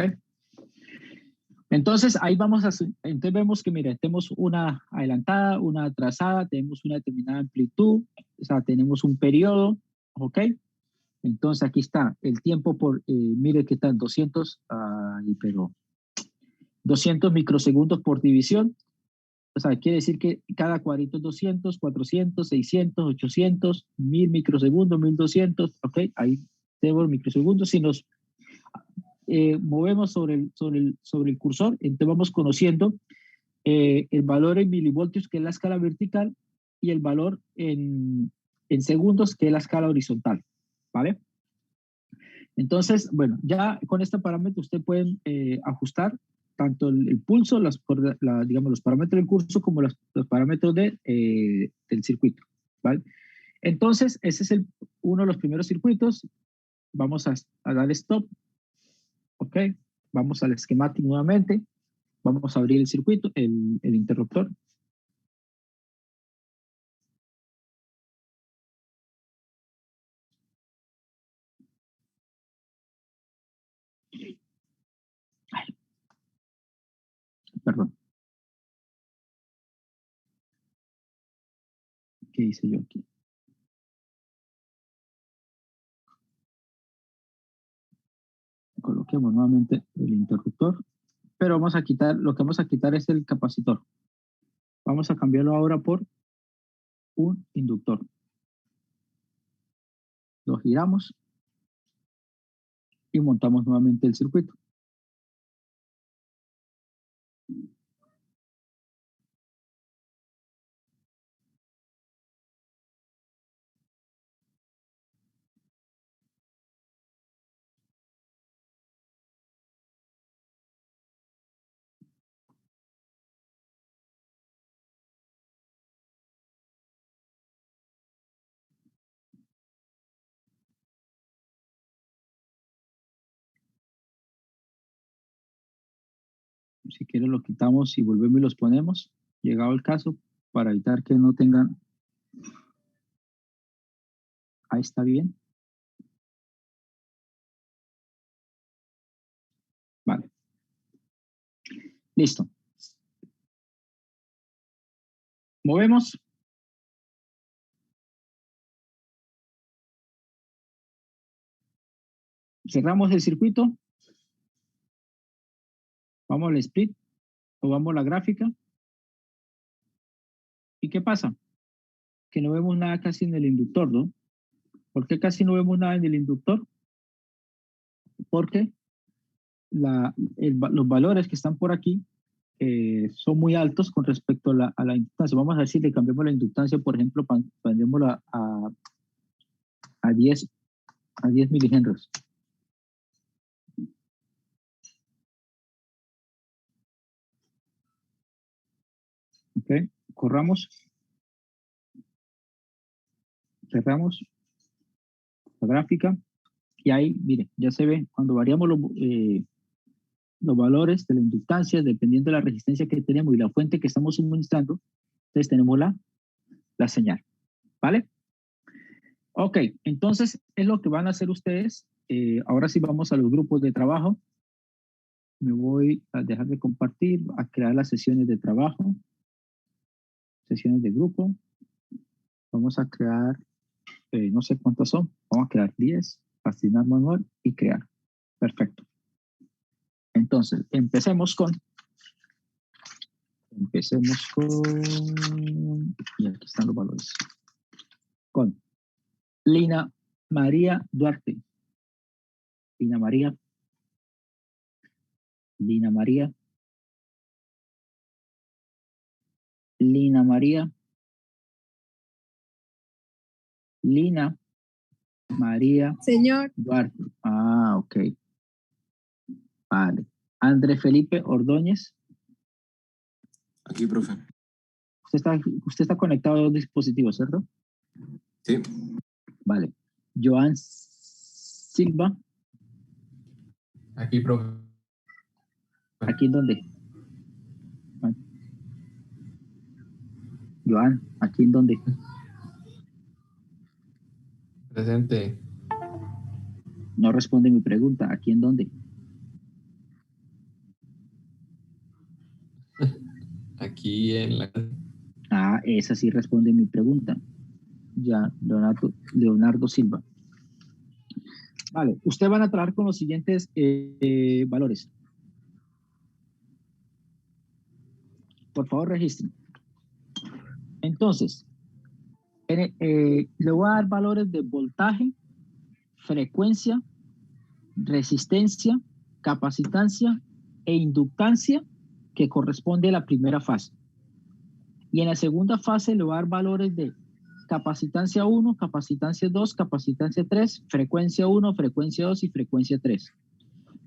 Entonces, ahí entonces vemos que, mira, tenemos una adelantada, una atrasada, tenemos una determinada amplitud, o sea, tenemos un periodo, ¿ok? Entonces, aquí está el tiempo mire que están 200 microsegundos por división. O sea, quiere decir que cada cuadrito es 200, 400, 600, 800, 1000 microsegundos, 1200, ¿ok? Ahí tenemos microsegundos. Si nos movemos sobre el cursor, entonces vamos conociendo el valor en milivoltios, que es la escala vertical, y el valor en segundos, que es la escala horizontal, ¿vale? Entonces, bueno, ya con este parámetro usted puede ajustar tanto el pulso, digamos, los parámetros del curso, como los parámetros del circuito, ¿vale? Entonces, ese es uno de los primeros circuitos. Vamos a dar stop, ¿ok? Vamos al esquemático nuevamente. Vamos a abrir el circuito, el interruptor. Perdón. ¿Qué hice yo aquí? Coloquemos nuevamente el interruptor, pero lo que vamos a quitar es el capacitor. Vamos a cambiarlo ahora por un inductor. Lo giramos y montamos nuevamente el circuito. Si quieren lo quitamos y volvemos y los ponemos, llegado el caso, para evitar que no tengan. Ahí está bien. Vale. Listo. Movemos. Cerramos el circuito. Vamos al split o vamos a la gráfica. ¿Y qué pasa? Que no vemos nada casi en el inductor, ¿no? ¿Por qué casi no vemos nada en el inductor? Porque los valores que están por aquí son muy altos con respecto a la inductancia. Vamos a ver si le cambiamos la inductancia, por ejemplo, cambiémosla a 10 milihenrios. Ok, corramos. Cerramos la gráfica y ahí, mire, ya se ve cuando variamos los valores de la inductancia dependiendo de la resistencia que tenemos y la fuente que estamos suministrando, entonces tenemos la señal, ¿vale? Ok, entonces es lo que van a hacer ustedes. Ahora sí vamos a los grupos de trabajo. Me voy a dejar de compartir, a crear las sesiones de trabajo, sesiones de grupo. Vamos a crear, no sé cuántas son, vamos a crear 10, asignar manual y crear. Perfecto. Entonces, empecemos con, y aquí están los valores, con Lina María Duarte. Lina María. Lina María. Lina María. Lina María. Señor. Duarte. Ah, ok. Vale. Andrés Felipe Ordóñez. Aquí, profe. Usted está conectado a dos dispositivos, ¿cierto? Sí. Vale. Joan Silva. Aquí, profe. ¿Aquí en dónde? Joan, ¿aquí en dónde? Presente. No responde mi pregunta. ¿Aquí en dónde? Aquí en la... Ah, esa sí responde mi pregunta. Ya, Leonardo Silva. Vale, ustedes van a trabajar con los siguientes valores. Por favor, registren. Entonces, le voy a dar valores de voltaje, frecuencia, resistencia, capacitancia e inductancia que corresponde a la primera fase. Y en la segunda fase le voy a dar valores de capacitancia 1, capacitancia 2, capacitancia 3, frecuencia 1, frecuencia 2 y frecuencia 3.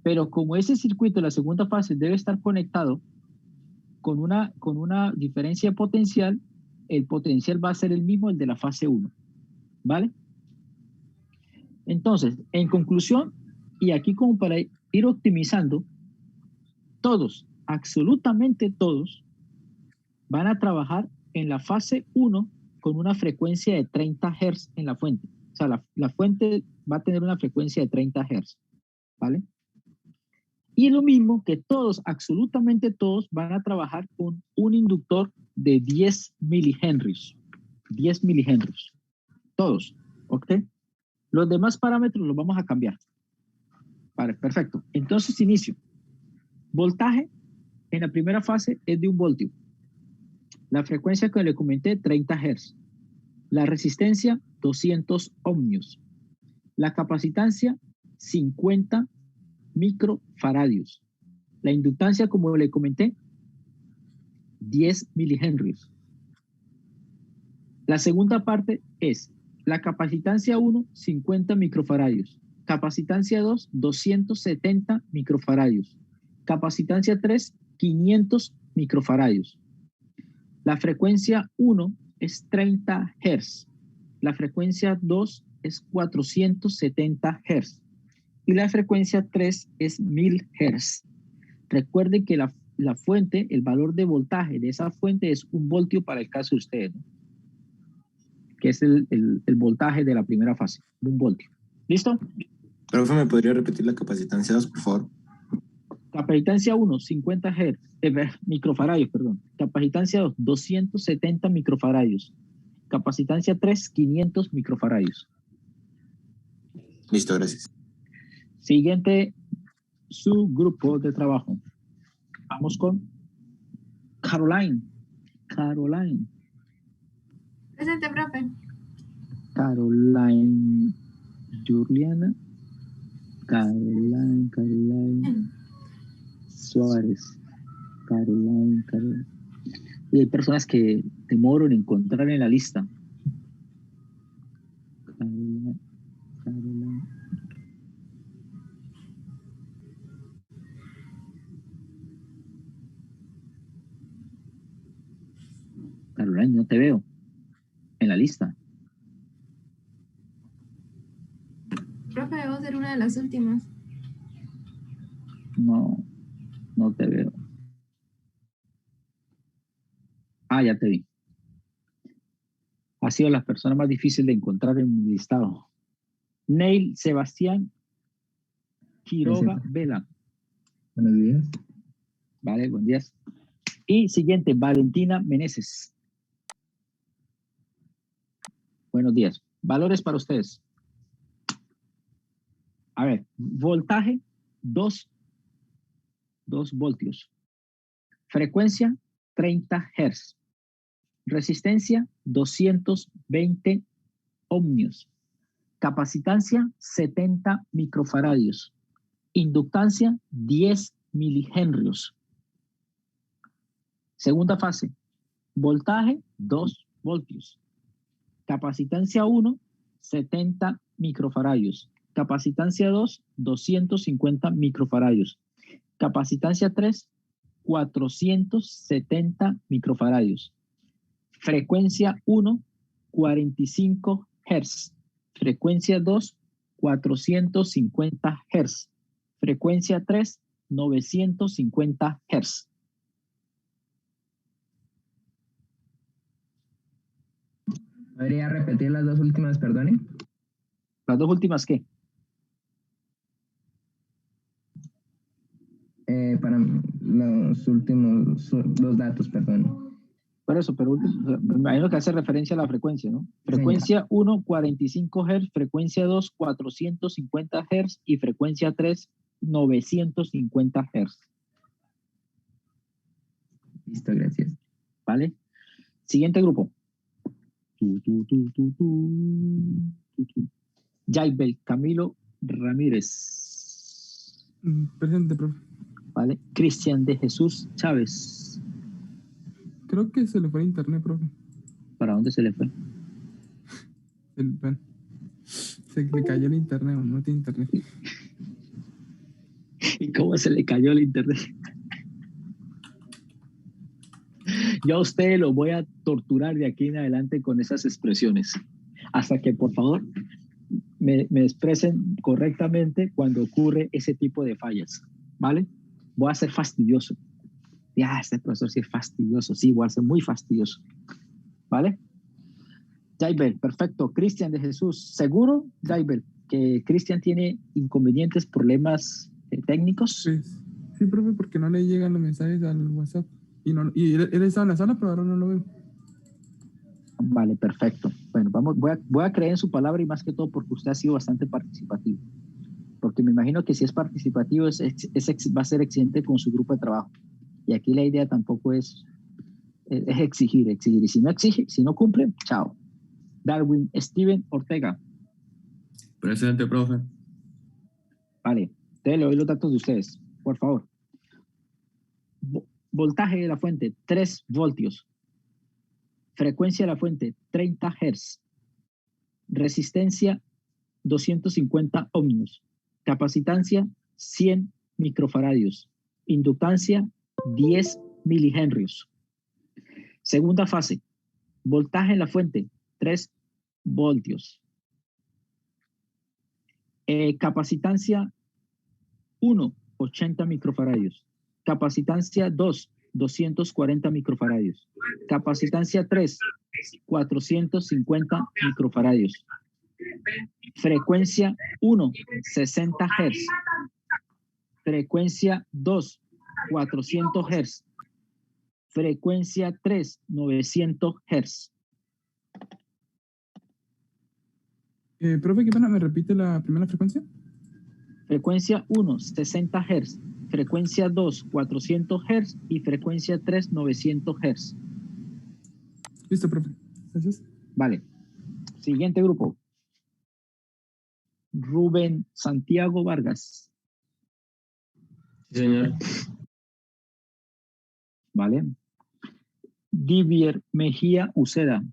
Pero como ese circuito de la segunda fase debe estar conectado con una diferencia de potencial, el potencial va a ser el mismo el de la fase 1. ¿Vale? Entonces, en conclusión, y aquí como para ir optimizando, todos, absolutamente todos, van a trabajar en la fase 1 con una frecuencia de 30 Hz en la fuente. O sea, la fuente va a tener una frecuencia de 30 Hz. ¿Vale? Y lo mismo que todos, absolutamente todos, van a trabajar con un inductor de 10 milihenrios. 10 milihenrios. Todos. ¿Ok? Los demás parámetros los vamos a cambiar. Vale, perfecto. Entonces, inicio. Voltaje en la primera fase es de 1 voltio. La frecuencia que le comenté, 30 Hz. La resistencia, 200 ohmios. La capacitancia, 50 microfaradios. La inductancia, como le comenté, 10 milihenrios. La segunda parte es la capacitancia 1, 50 microfaradios. Capacitancia 2, 270 microfaradios. Capacitancia 3, 500 microfaradios. La frecuencia 1 es 30 Hz. La frecuencia 2 es 470 Hz. Y la frecuencia 3 es 1000 Hz. Recuerden que la fuente, el valor de voltaje de esa fuente es 1 voltio para el caso de ustedes, ¿no? Que es el voltaje de la primera fase, 1 voltio. ¿Listo? Profe, ¿me podría repetir la capacitancia 2, por favor? Capacitancia 1, 50 Hz, microfaradios, perdón. Capacitancia 2, 270 microfaradios. Capacitancia 3, 500 microfaradios. Listo, gracias. Siguiente subgrupo de trabajo. Vamos con Caroline. Caroline. Presente, profe. Caroline. Juliana. Caroline. Suárez, Caroline. Y hay personas que demoro en encontrar en la lista. Caroline. Caroline, no te veo en la lista. Profe, debo ser una de las últimas. No te veo. Ah, ya te vi. Ha sido la persona más difícil de encontrar en mi listado. Neil Sebastián Quiroga Vela. Buenos días. Vale, buenos días. Y siguiente, Valentina Meneses. Buenos días. Valores para ustedes. A ver, voltaje 2 voltios. Frecuencia 30 Hz. Resistencia 220 ohmios. Capacitancia 70 microfaradios. Inductancia 10 milihenrios. Segunda fase. Voltaje 2 voltios. Capacitancia 1 70 microfaradios. Capacitancia 2 250 microfaradios. Capacitancia 3 470 microfaradios. Frecuencia 1 45 Hz. Frecuencia 2 450 Hz. Frecuencia 3 950 Hz. ¿Podría repetir las dos últimas, perdone? ¿Las dos últimas qué? Para los últimos dos datos, perdón. Por eso, pero me imagino que hace referencia a la frecuencia, ¿no? Frecuencia 1, 45 Hz, frecuencia 2, 450 Hz y frecuencia 3, 950 Hz. Listo, gracias. ¿Vale? Siguiente grupo. Jaibel Camilo Ramírez. Presente, profe. ¿Vale? Cristian de Jesús Chávez. Creo que se le fue el internet, profe. ¿Para dónde se le fue? Se le cayó el internet, no tiene internet. ¿Y cómo se le cayó el internet? Yo a usted lo voy a torturar de aquí en adelante con esas expresiones. Hasta que, por favor, me expresen correctamente cuando ocurre ese tipo de fallas. ¿Vale? Voy a ser fastidioso. Ya, este profesor sí es fastidioso. Sí, voy a ser muy fastidioso. ¿Vale? Jaibel, perfecto. Cristian de Jesús, ¿seguro, Jaibel, que Cristian tiene inconvenientes, problemas técnicos? Sí, profe, porque no le llegan los mensajes al WhatsApp. Y él está en la sala, pero ahora no lo veo. Vale, perfecto. Bueno, voy a creer en su palabra y más que todo porque usted ha sido bastante participativo. Porque me imagino que si es participativo va a ser exigente con su grupo de trabajo. Y aquí la idea tampoco es exigir. Y si no exige, si no cumple, chao. Darwin Steven Ortega. Presente, profe. Vale, te le doy los datos de ustedes, por favor. Voltaje de la fuente, 3 voltios. Frecuencia de la fuente, 30 Hz. Resistencia, 250 ohmios. Capacitancia, 100 microfaradios. Inductancia, 10 milihenrios. Segunda fase. Voltaje en la fuente, 3 voltios. Capacitancia 1, 80 microfaradios. Capacitancia 2, 240 microfaradios. Capacitancia 3, 450 microfaradios. Frecuencia 1, 60 Hz. Frecuencia 2, 400 Hz. Frecuencia 3, 900 Hz. Profe, ¿qué pena? ¿Me repite la primera frecuencia? Frecuencia 1, 60 Hz. Frecuencia 2, 400 Hz. Y frecuencia 3, 900 Hz. Listo, profe. Gracias. Vale. Siguiente grupo. Rubén Santiago Vargas. Sí, señor. ¿vale? Divier Mejía Uceda.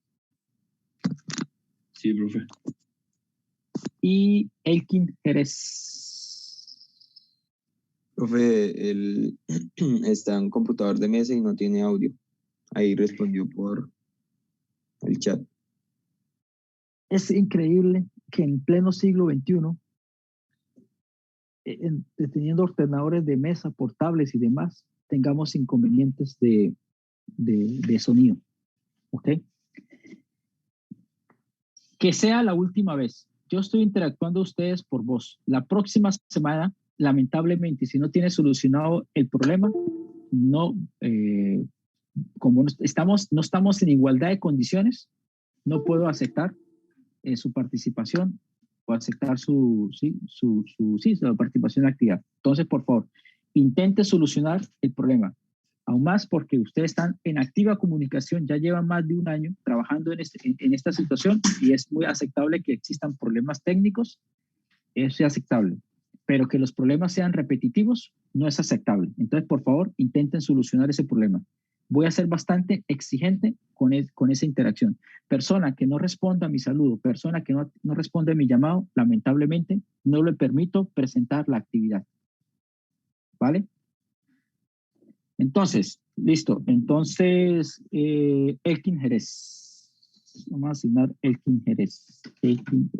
Sí, profe. Y Elkin Jerez. Profe, él está en computador de mesa y no tiene audio. Ahí respondió por el chat. Es increíble que en pleno siglo XXI, teniendo ordenadores de mesa, portables y demás, tengamos inconvenientes de sonido. ¿Ok? Que sea la última vez. Yo estoy interactuando ustedes por voz. La próxima semana, lamentablemente, si no tiene solucionado el problema, no, como no estamos en igualdad de condiciones, no puedo aceptar su participación o aceptar su participación en la actividad. Entonces, por favor, intente solucionar el problema. Aún más porque ustedes están en activa comunicación, ya llevan más de un año trabajando en esta situación y es muy aceptable que existan problemas técnicos, eso es aceptable, pero que los problemas sean repetitivos no es aceptable. Entonces, por favor, intenten solucionar ese problema. Voy a ser bastante exigente con esa interacción. Persona que no responda a mi saludo, persona que no responde a mi llamado, lamentablemente no le permito presentar la actividad. ¿Vale? Entonces, listo. Entonces, Elkin Jerez. Vamos a asignar Elkin Jerez. Elkin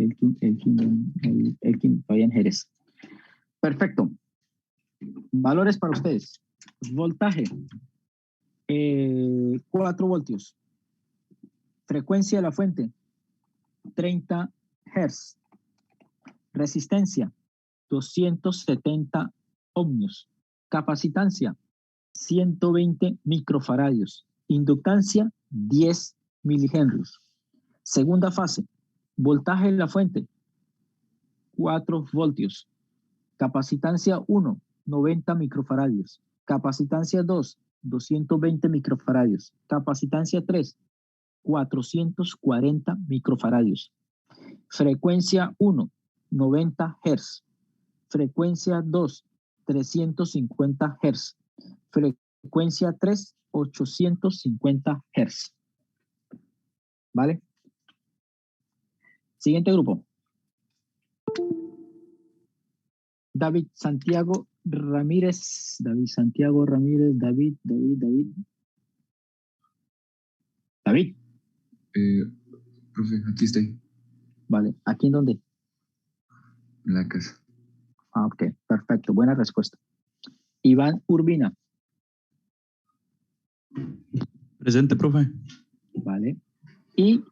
Fabián Jerez. Perfecto. Valores para ustedes. Voltaje. 4 voltios. Frecuencia de la fuente. 30 Hz. Resistencia. 270 ohmios. Capacitancia. 120 microfaradios. Inductancia, 10 milihenrios. Segunda fase, voltaje de la fuente, 4 voltios. Capacitancia 1, 90 microfaradios. Capacitancia 2, 220 microfaradios. Capacitancia 3, 440 microfaradios. Frecuencia 1, 90 Hz. Frecuencia 2, 350 Hz. Frecuencia 3, 850 Hz. ¿Vale? Siguiente grupo. David Santiago Ramírez. David Santiago Ramírez. David. Profe, aquí estoy. Vale. ¿Aquí en dónde? En la casa. Ah, ok. Perfecto. Buena respuesta. Iván Urbina. Presente, profe. Vale. Y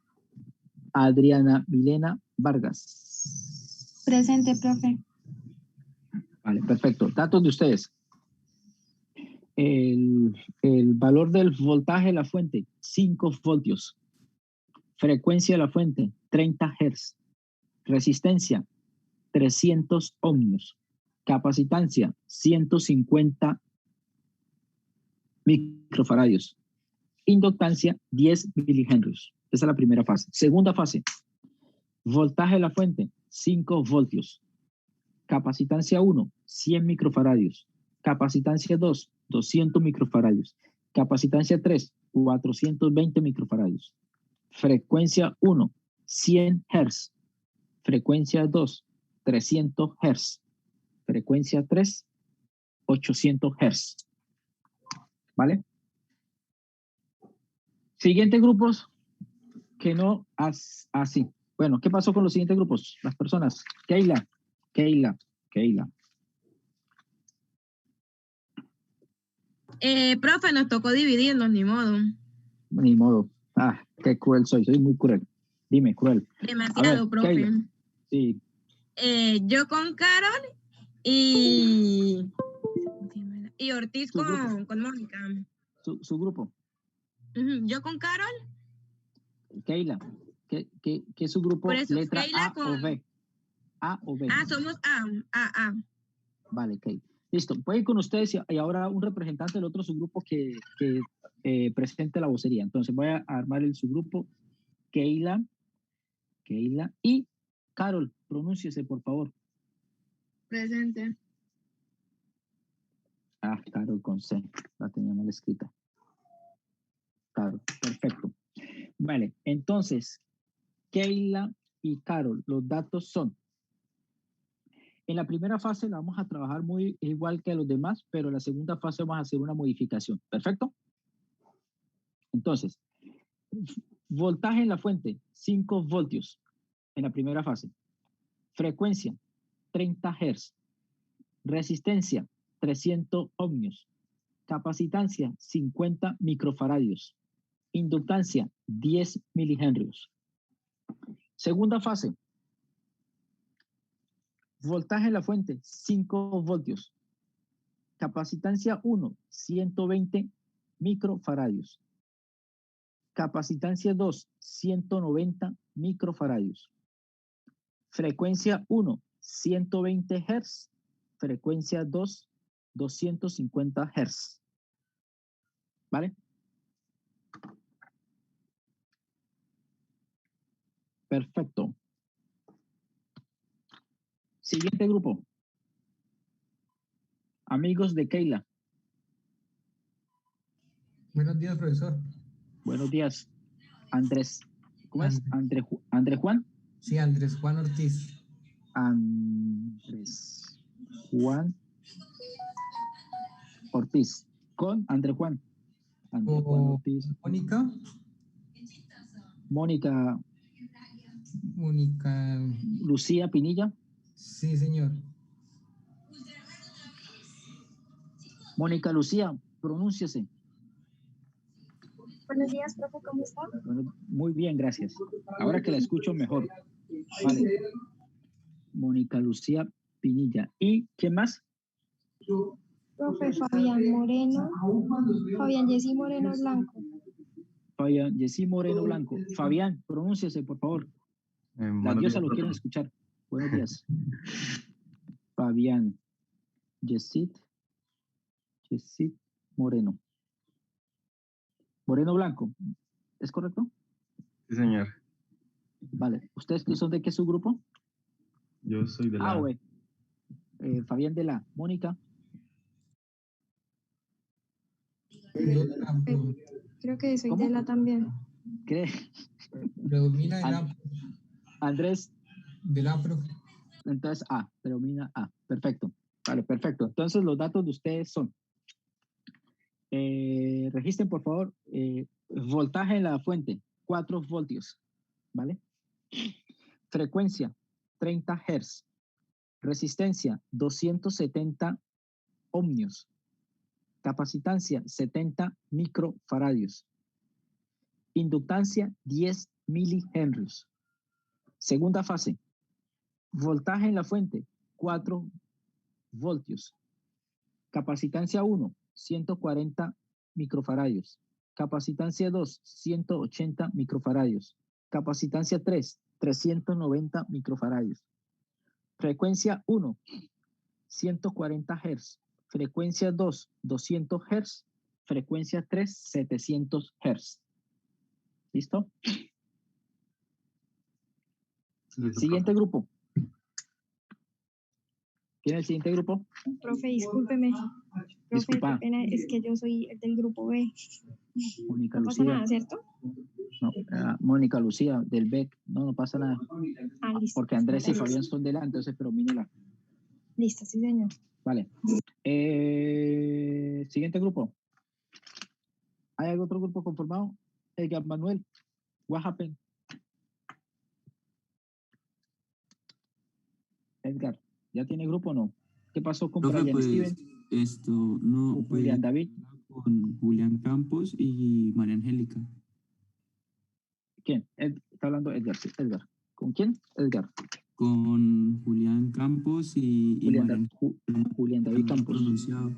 Adriana Milena Vargas. Presente, profe. Vale, perfecto. Datos de ustedes. El valor del voltaje de la fuente, 5 voltios. Frecuencia de la fuente, 30 Hz. Resistencia, 300 ohmios. Capacitancia, 150 microfaradios. Inductancia, 10 milihenrios. Esa es la primera fase. Segunda fase, voltaje de la fuente, 5 voltios. Capacitancia 1, 100 microfaradios. Capacitancia 2, 200 microfaradios. Capacitancia 3, 420 microfaradios. Frecuencia 1, 100 Hz. Frecuencia 2, 300 Hz. Frecuencia 3, 800 Hz. ¿Vale? Siguientes grupos que no así. Bueno, ¿qué pasó con los siguientes grupos? Las personas. Keila. Profe, nos tocó dividirnos, ni modo. Ni modo. Ah, qué cruel soy muy cruel. Dime, cruel. Demasiado, profe. Keila. Sí. Yo con Carol y Ortiz con Mónica. Su grupo. Yo con Carol. Keila, ¿qué es su grupo? Por eso, letra Keila A o B. A o B. Somos A. Vale, Keila. Listo. Voy a ir con ustedes y ahora un representante del otro subgrupo que presente la vocería. Entonces voy a armar el subgrupo. Keila y Carol, pronúnciese, por favor. Presente. Ah, Carol con C. La tenía mal escrita. Carol, perfecto. Vale, entonces, Keila y Carol, los datos son. En la primera fase la vamos a trabajar muy igual que los demás, pero en la segunda fase vamos a hacer una modificación. ¿Perfecto? Entonces, voltaje en la fuente, 5 voltios en la primera fase. Frecuencia, 30 Hz. Resistencia, 300 ohmios. Capacitancia, 50 microfaradios. Inductancia, 10 milihenrios. Segunda fase. Voltaje en la fuente, 5 voltios. Capacitancia 1, 120 microfaradios. Capacitancia 2, 190 microfaradios. Frecuencia 1, 120 Hz. Frecuencia 2, 250 Hz. ¿Vale? Perfecto. Siguiente grupo. Amigos de Keila. Buenos días, profesor. Buenos días. Andrés. ¿Cómo es? ¿Andrés Juan? Sí, Andrés Juan Ortiz. Andrés Juan Ortiz. Con Andrés Juan. Andrés Juan Ortiz. Mónica. Mónica. Lucía Pinilla. Sí, señor. Mónica Lucía, pronúnciese. Buenos días, profe, ¿cómo está? Bueno, muy bien, gracias. Ahora que la escucho mejor. Vale. Mónica Lucía Pinilla. ¿Y quién más? Profe Fabián Moreno. Fabián Jessy Moreno Blanco. Fabián Jessy Moreno Blanco. Fabián, pronúnciese, por favor. Las diosas lo quieren escuchar. Buenos días. Fabián Jessy Moreno. Moreno Blanco. ¿Es correcto? Sí, señor. Vale. ¿Ustedes son de qué subgrupo? Yo soy de la... Fabián de la. Mónica. Creo que soy ¿Cómo? de la también. ¿Qué? Predomina el A. Andrés. De la, profe. Entonces A. Predomina A. Perfecto. Vale, perfecto. Entonces los datos de ustedes son. Registren, por favor, voltaje en la fuente, 4 voltios, ¿vale? Frecuencia, 30 Hz. Resistencia, 270 ohmios. Capacitancia, 70 microfaradios. Inductancia, 10 milihenrios. Segunda fase, voltaje en la fuente, 4 voltios. Capacitancia 1, 140 microfaradios. Capacitancia 2, 180 microfaradios. Capacitancia 3, 390 microfaradios. Frecuencia 1, 140 Hz. Frecuencia 2, 200 Hz. Frecuencia 3, 700 Hz. ¿Listo? Siguiente grupo. ¿Quién es el siguiente grupo? Profe, discúlpeme. Profe, Disculpa. qué pena, es que yo soy el del grupo B. Mónica No pasa Lucía. nada, ¿cierto? No, Mónica Lucía del BEC. No pasa nada. Ah, listo. Porque Andrés y Fabián son delante, entonces, pero mírela. Listo, sí, señor. Vale. Siguiente grupo. ¿Hay algún otro grupo conformado? Edgar Manuel. What happened? Edgar, ¿ya tiene grupo o no? ¿Qué pasó con Profe, Brian pues, Steven? No, ¿Con pues, Julián David? con Julián Campos y María Angélica. ¿Quién? Está hablando Edgar, sí, Edgar. ¿Con quién? Edgar. Con Julián Campos y Julián David Campos. Pronunciado.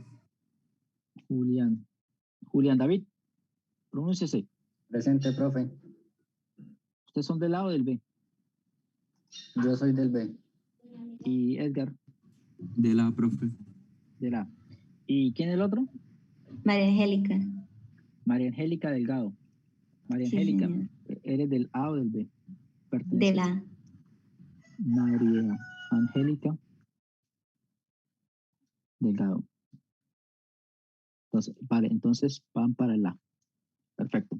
Julián David, pronúnciese. Presente, profe. ¿Ustedes son del A o del B? Yo soy del B. ¿Y Edgar? De la, profe. Del A. ¿Y quién es el otro? María Angélica. María Angélica Delgado. María Sí, Angélica, señor. ¿eres del A o del B? De la. María Angélica Delgado. Entonces, vale, entonces van para el A. Perfecto.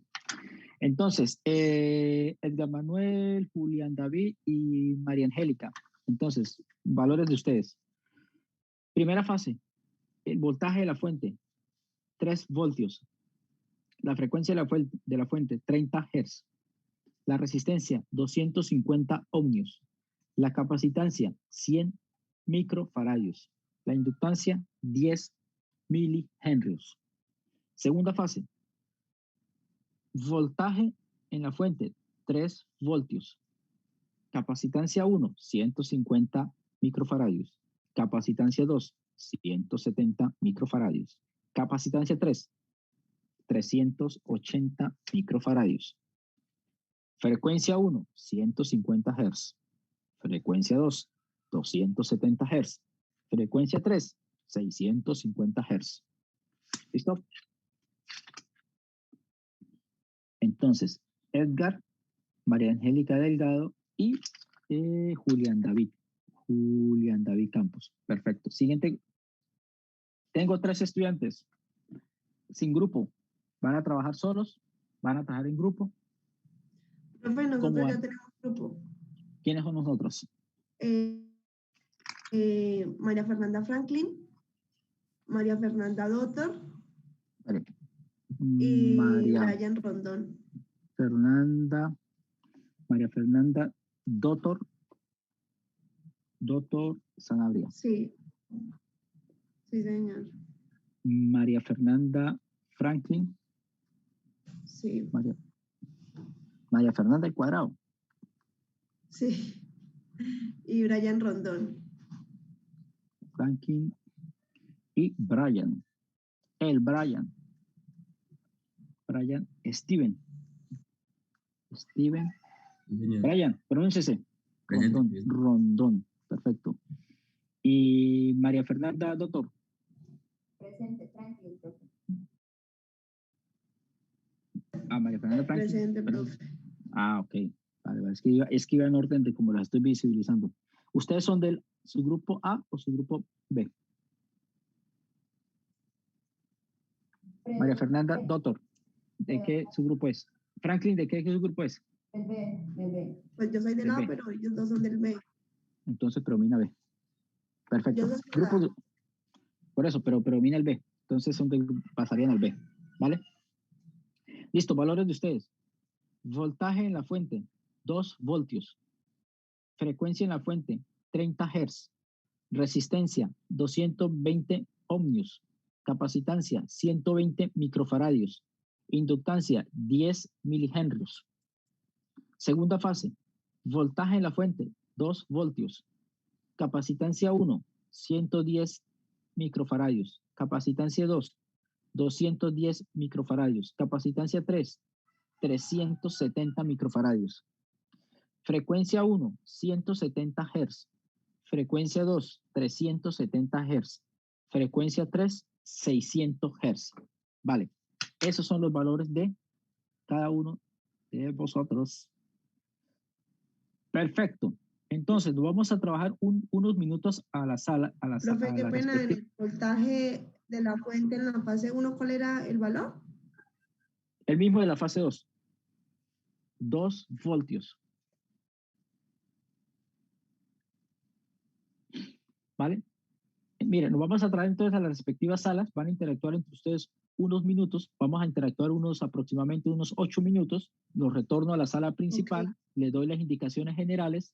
Entonces, Edgar Manuel, Julián David y María Angélica. Entonces, valores de ustedes. Primera fase, el voltaje de la fuente, 3 voltios. La frecuencia de la fuente 30 Hz. La resistencia, 250 ohmios. La capacitancia, 100 microfaradios. La inductancia, 10 milihenrios. Segunda fase, voltaje en la fuente, 3 voltios. Capacitancia 1, 150 microfaradios. Capacitancia 2, 170 microfaradios. Capacitancia 3, 380 microfaradios. Frecuencia 1, 150 Hz. Frecuencia 2, 270 Hz. Frecuencia 3, 650 Hz. ¿Listo? Entonces, Edgar, María Angélica Delgado y Julián David Campos. Perfecto. Siguiente. Tengo 3 estudiantes sin grupo. ¿Van a trabajar solos? ¿Van a trabajar en grupo? Profe, nosotros ya tenemos grupo. ¿Quiénes son nosotros? María Fernanda Franklin, María Fernanda Dotor Vale. y Brian Rondón. María Fernanda Dotor Sanabria. Sí. Sí, señor. María Fernanda Franklin. Sí. María Fernanda al cuadrado. Sí. Y Brian Rondón. Franklin y Brian. Brian. Steven. Brian, pronúncese. Rondón. Perfecto. Y María Fernanda, doctor. Presente, Franklin, profe. María Fernanda Franklin. Presente, profe. Ok. Vale. Es que iba en orden de cómo las estoy visibilizando. ¿Ustedes son del su grupo A o su grupo B? María Fernanda, doctor. ¿De qué su grupo es? Franklin, ¿de qué su grupo es? Del B. Pues yo soy del A, pero ellos dos son del B. Entonces predomina B. Perfecto. Grupo por eso, pero predomina el B. Entonces pasarían al B. ¿Vale? Listo, valores de ustedes. Voltaje en la fuente, 2 voltios. Frecuencia en la fuente, 30 Hz. Resistencia, 220 ohmios. Capacitancia, 120 microfaradios. Inductancia, 10 milihenrios. Segunda fase, voltaje en la fuente, 2 voltios. Capacitancia 1, 110 microfaradios. Capacitancia 2, 210 microfaradios. Capacitancia 3, 370 microfaradios. Frecuencia 1, 170 Hz. Frecuencia 2, 370 Hz. Frecuencia 3, 600 Hz. Vale, esos son los valores de cada uno de vosotros. Perfecto. Entonces, nos vamos a trabajar unos minutos a la sala. Profe, qué pena, en el voltaje de la fuente en la fase 1, ¿cuál era el valor? El mismo de la fase 2. 2 voltios. ¿Vale? Miren, nos vamos a traer entonces a las respectivas salas. Van a interactuar entre ustedes unos minutos. Vamos a interactuar aproximadamente unos 8 minutos. Los retorno a la sala principal. Okay. Les doy las indicaciones generales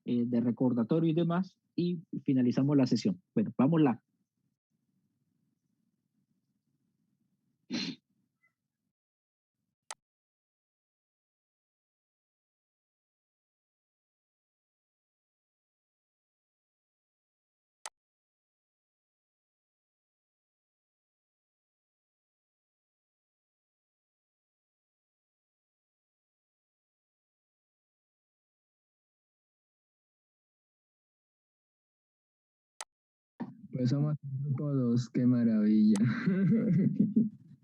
de recordatorio y demás. Y finalizamos la sesión. Bueno, vámonos. Pues somos el grupo 2, qué maravilla.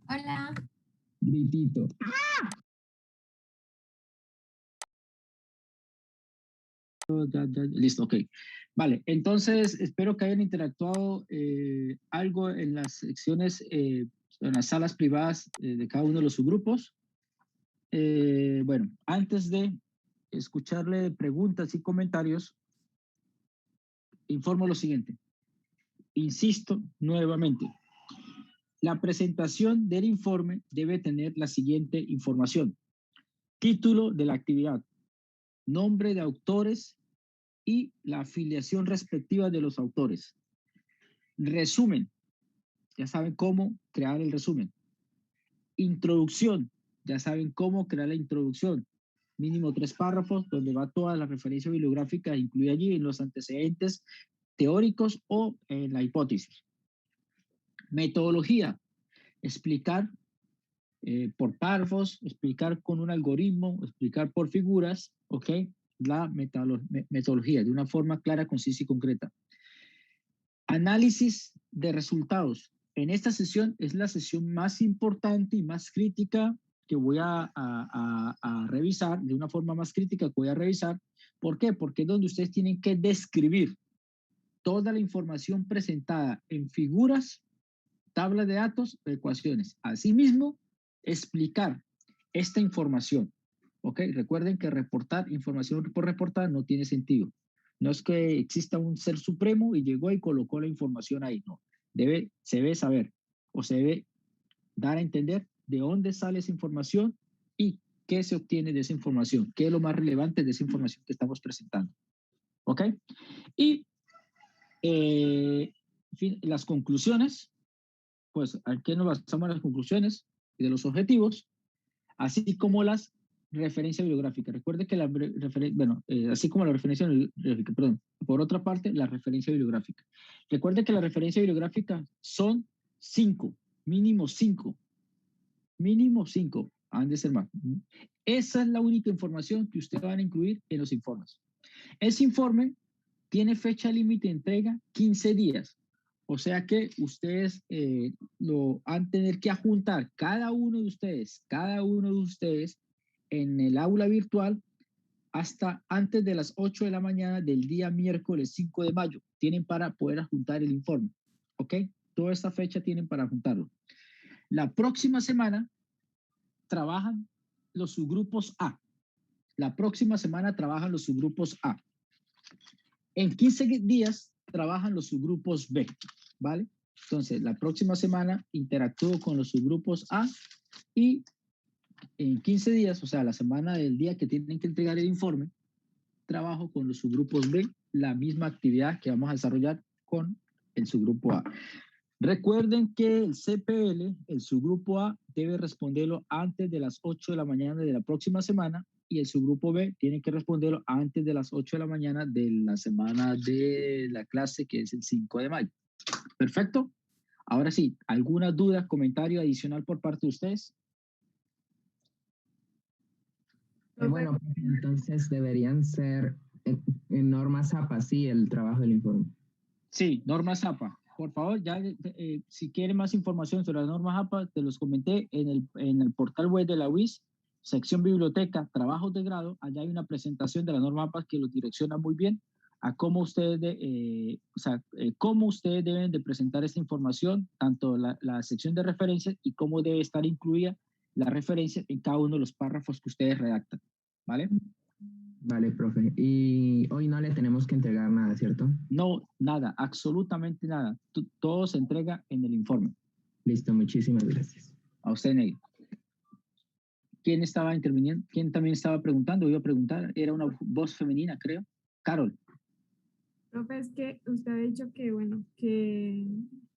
Hola. Gritito. Listo, ok. Vale, entonces espero que hayan interactuado algo en las secciones, en las salas privadas de cada uno de los subgrupos. bueno, antes de escucharle preguntas y comentarios, informo lo siguiente. Insisto nuevamente, la presentación del informe debe tener la siguiente información. Título de la actividad, nombre de autores y la afiliación respectiva de los autores. Resumen, ya saben cómo crear el resumen. Introducción, ya saben cómo crear la introducción. Mínimo 3 párrafos donde va toda la referencia bibliográfica incluida allí en los antecedentes teóricos o en la hipótesis. Metodología, explicar por párrafos, explicar con un algoritmo, explicar por figuras, ¿ok? La metodología de una forma clara, concisa y concreta. Análisis de resultados. En esta sesión es la sesión más importante y más crítica que voy a revisar, de una forma más crítica que voy a revisar. ¿Por qué? Porque es donde ustedes tienen que describir toda la información presentada en figuras, tablas de datos, ecuaciones. Asimismo, explicar esta información. ¿Ok? Recuerden que reportar información por reportar no tiene sentido. No es que exista un ser supremo y llegó y colocó la información ahí. No. Se debe saber o se debe dar a entender de dónde sale esa información y qué se obtiene de esa información, qué es lo más relevante de esa información que estamos presentando. ¿Ok? Y en fin, las conclusiones, pues, ¿a qué nos basamos las conclusiones de los objetivos? Así como las referencias bibliográficas. Recuerde que así como la referencia bibliográfica, perdón, por otra parte, la referencia bibliográfica. Recuerde que la referencia bibliográfica son 5, mínimo 5, han de ser más. Esa es la única información que ustedes van a incluir en los informes. Ese informe tiene fecha límite de entrega 15 días. O sea que ustedes lo han de tener que adjuntar cada uno de ustedes en el aula virtual hasta antes de las 8 de la mañana del día miércoles 5 de mayo. Tienen para poder adjuntar el informe. ¿Ok? Toda esta fecha tienen para adjuntarlo. La próxima semana trabajan los subgrupos A. La próxima semana trabajan los subgrupos A. En 15 días trabajan los subgrupos B, ¿vale? Entonces, la próxima semana interactúo con los subgrupos A y en 15 días, o sea, la semana del día que tienen que entregar el informe, trabajo con los subgrupos B, la misma actividad que vamos a desarrollar con el subgrupo A. Recuerden que el CPL, el subgrupo A, debe responderlo antes de las 8 de la mañana de la próxima semana y el subgrupo B tiene que responderlo antes de las 8 de la mañana de la semana de la clase, que es el 5 de mayo. ¿Perfecto? Ahora sí, ¿alguna duda, comentario adicional por parte de ustedes? Bueno, entonces deberían ser en normas APA, sí, el trabajo del informe. Sí, normas APA. Por favor, ya si quieren más información sobre las normas APA, te los comenté en el portal web de la UIS, sección biblioteca, trabajos de grado. Allá hay una presentación de la norma APA que los direcciona muy bien a cómo ustedes, cómo ustedes deben de presentar esta información, tanto la sección de referencias y cómo debe estar incluida la referencia en cada uno de los párrafos que ustedes redactan. ¿Vale? Vale, profe. Y hoy no le tenemos que entregar nada, ¿cierto? No, nada, absolutamente nada. Todo se entrega en el informe. Listo, muchísimas gracias. A usted, Ney. ¿Quién estaba interviniendo? ¿Quién también estaba preguntando? Iba a preguntar. Era una voz femenina, creo. Carol. Profe, es que usted ha dicho que, bueno, que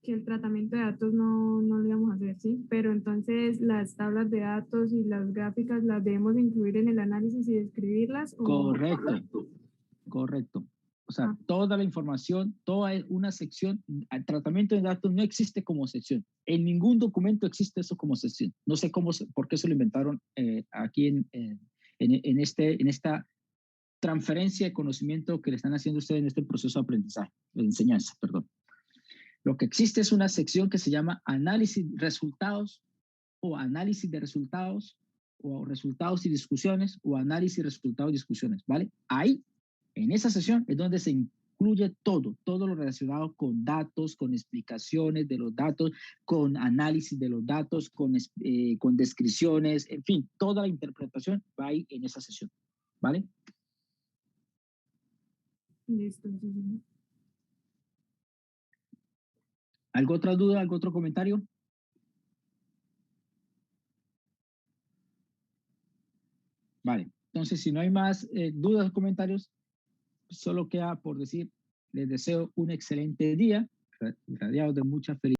el tratamiento de datos no lo íbamos a hacer, ¿sí? Pero entonces las tablas de datos y las gráficas las debemos incluir en el análisis y describirlas. Correcto, correcto. O sea, toda la información, toda una sección, el tratamiento de datos no existe como sección. En ningún documento existe eso como sección. No sé por qué se lo inventaron aquí en esta transferencia de conocimiento que le están haciendo ustedes en este proceso de aprendizaje, de enseñanza, perdón. Lo que existe es una sección que se llama análisis de resultados o análisis de resultados o resultados y discusiones o análisis, resultados y discusiones, ¿vale? Ahí, en esa sección es donde se incluye todo lo relacionado con datos, con explicaciones de los datos, con análisis de los datos, con descripciones, en fin, toda la interpretación va ahí en esa sesión, ¿vale? Listo, sí, señor. ¿Algo otra duda, algo otro comentario? Vale, entonces si no hay más dudas o comentarios, solo queda por decir, les deseo un excelente día, rodeado de mucha felicidad.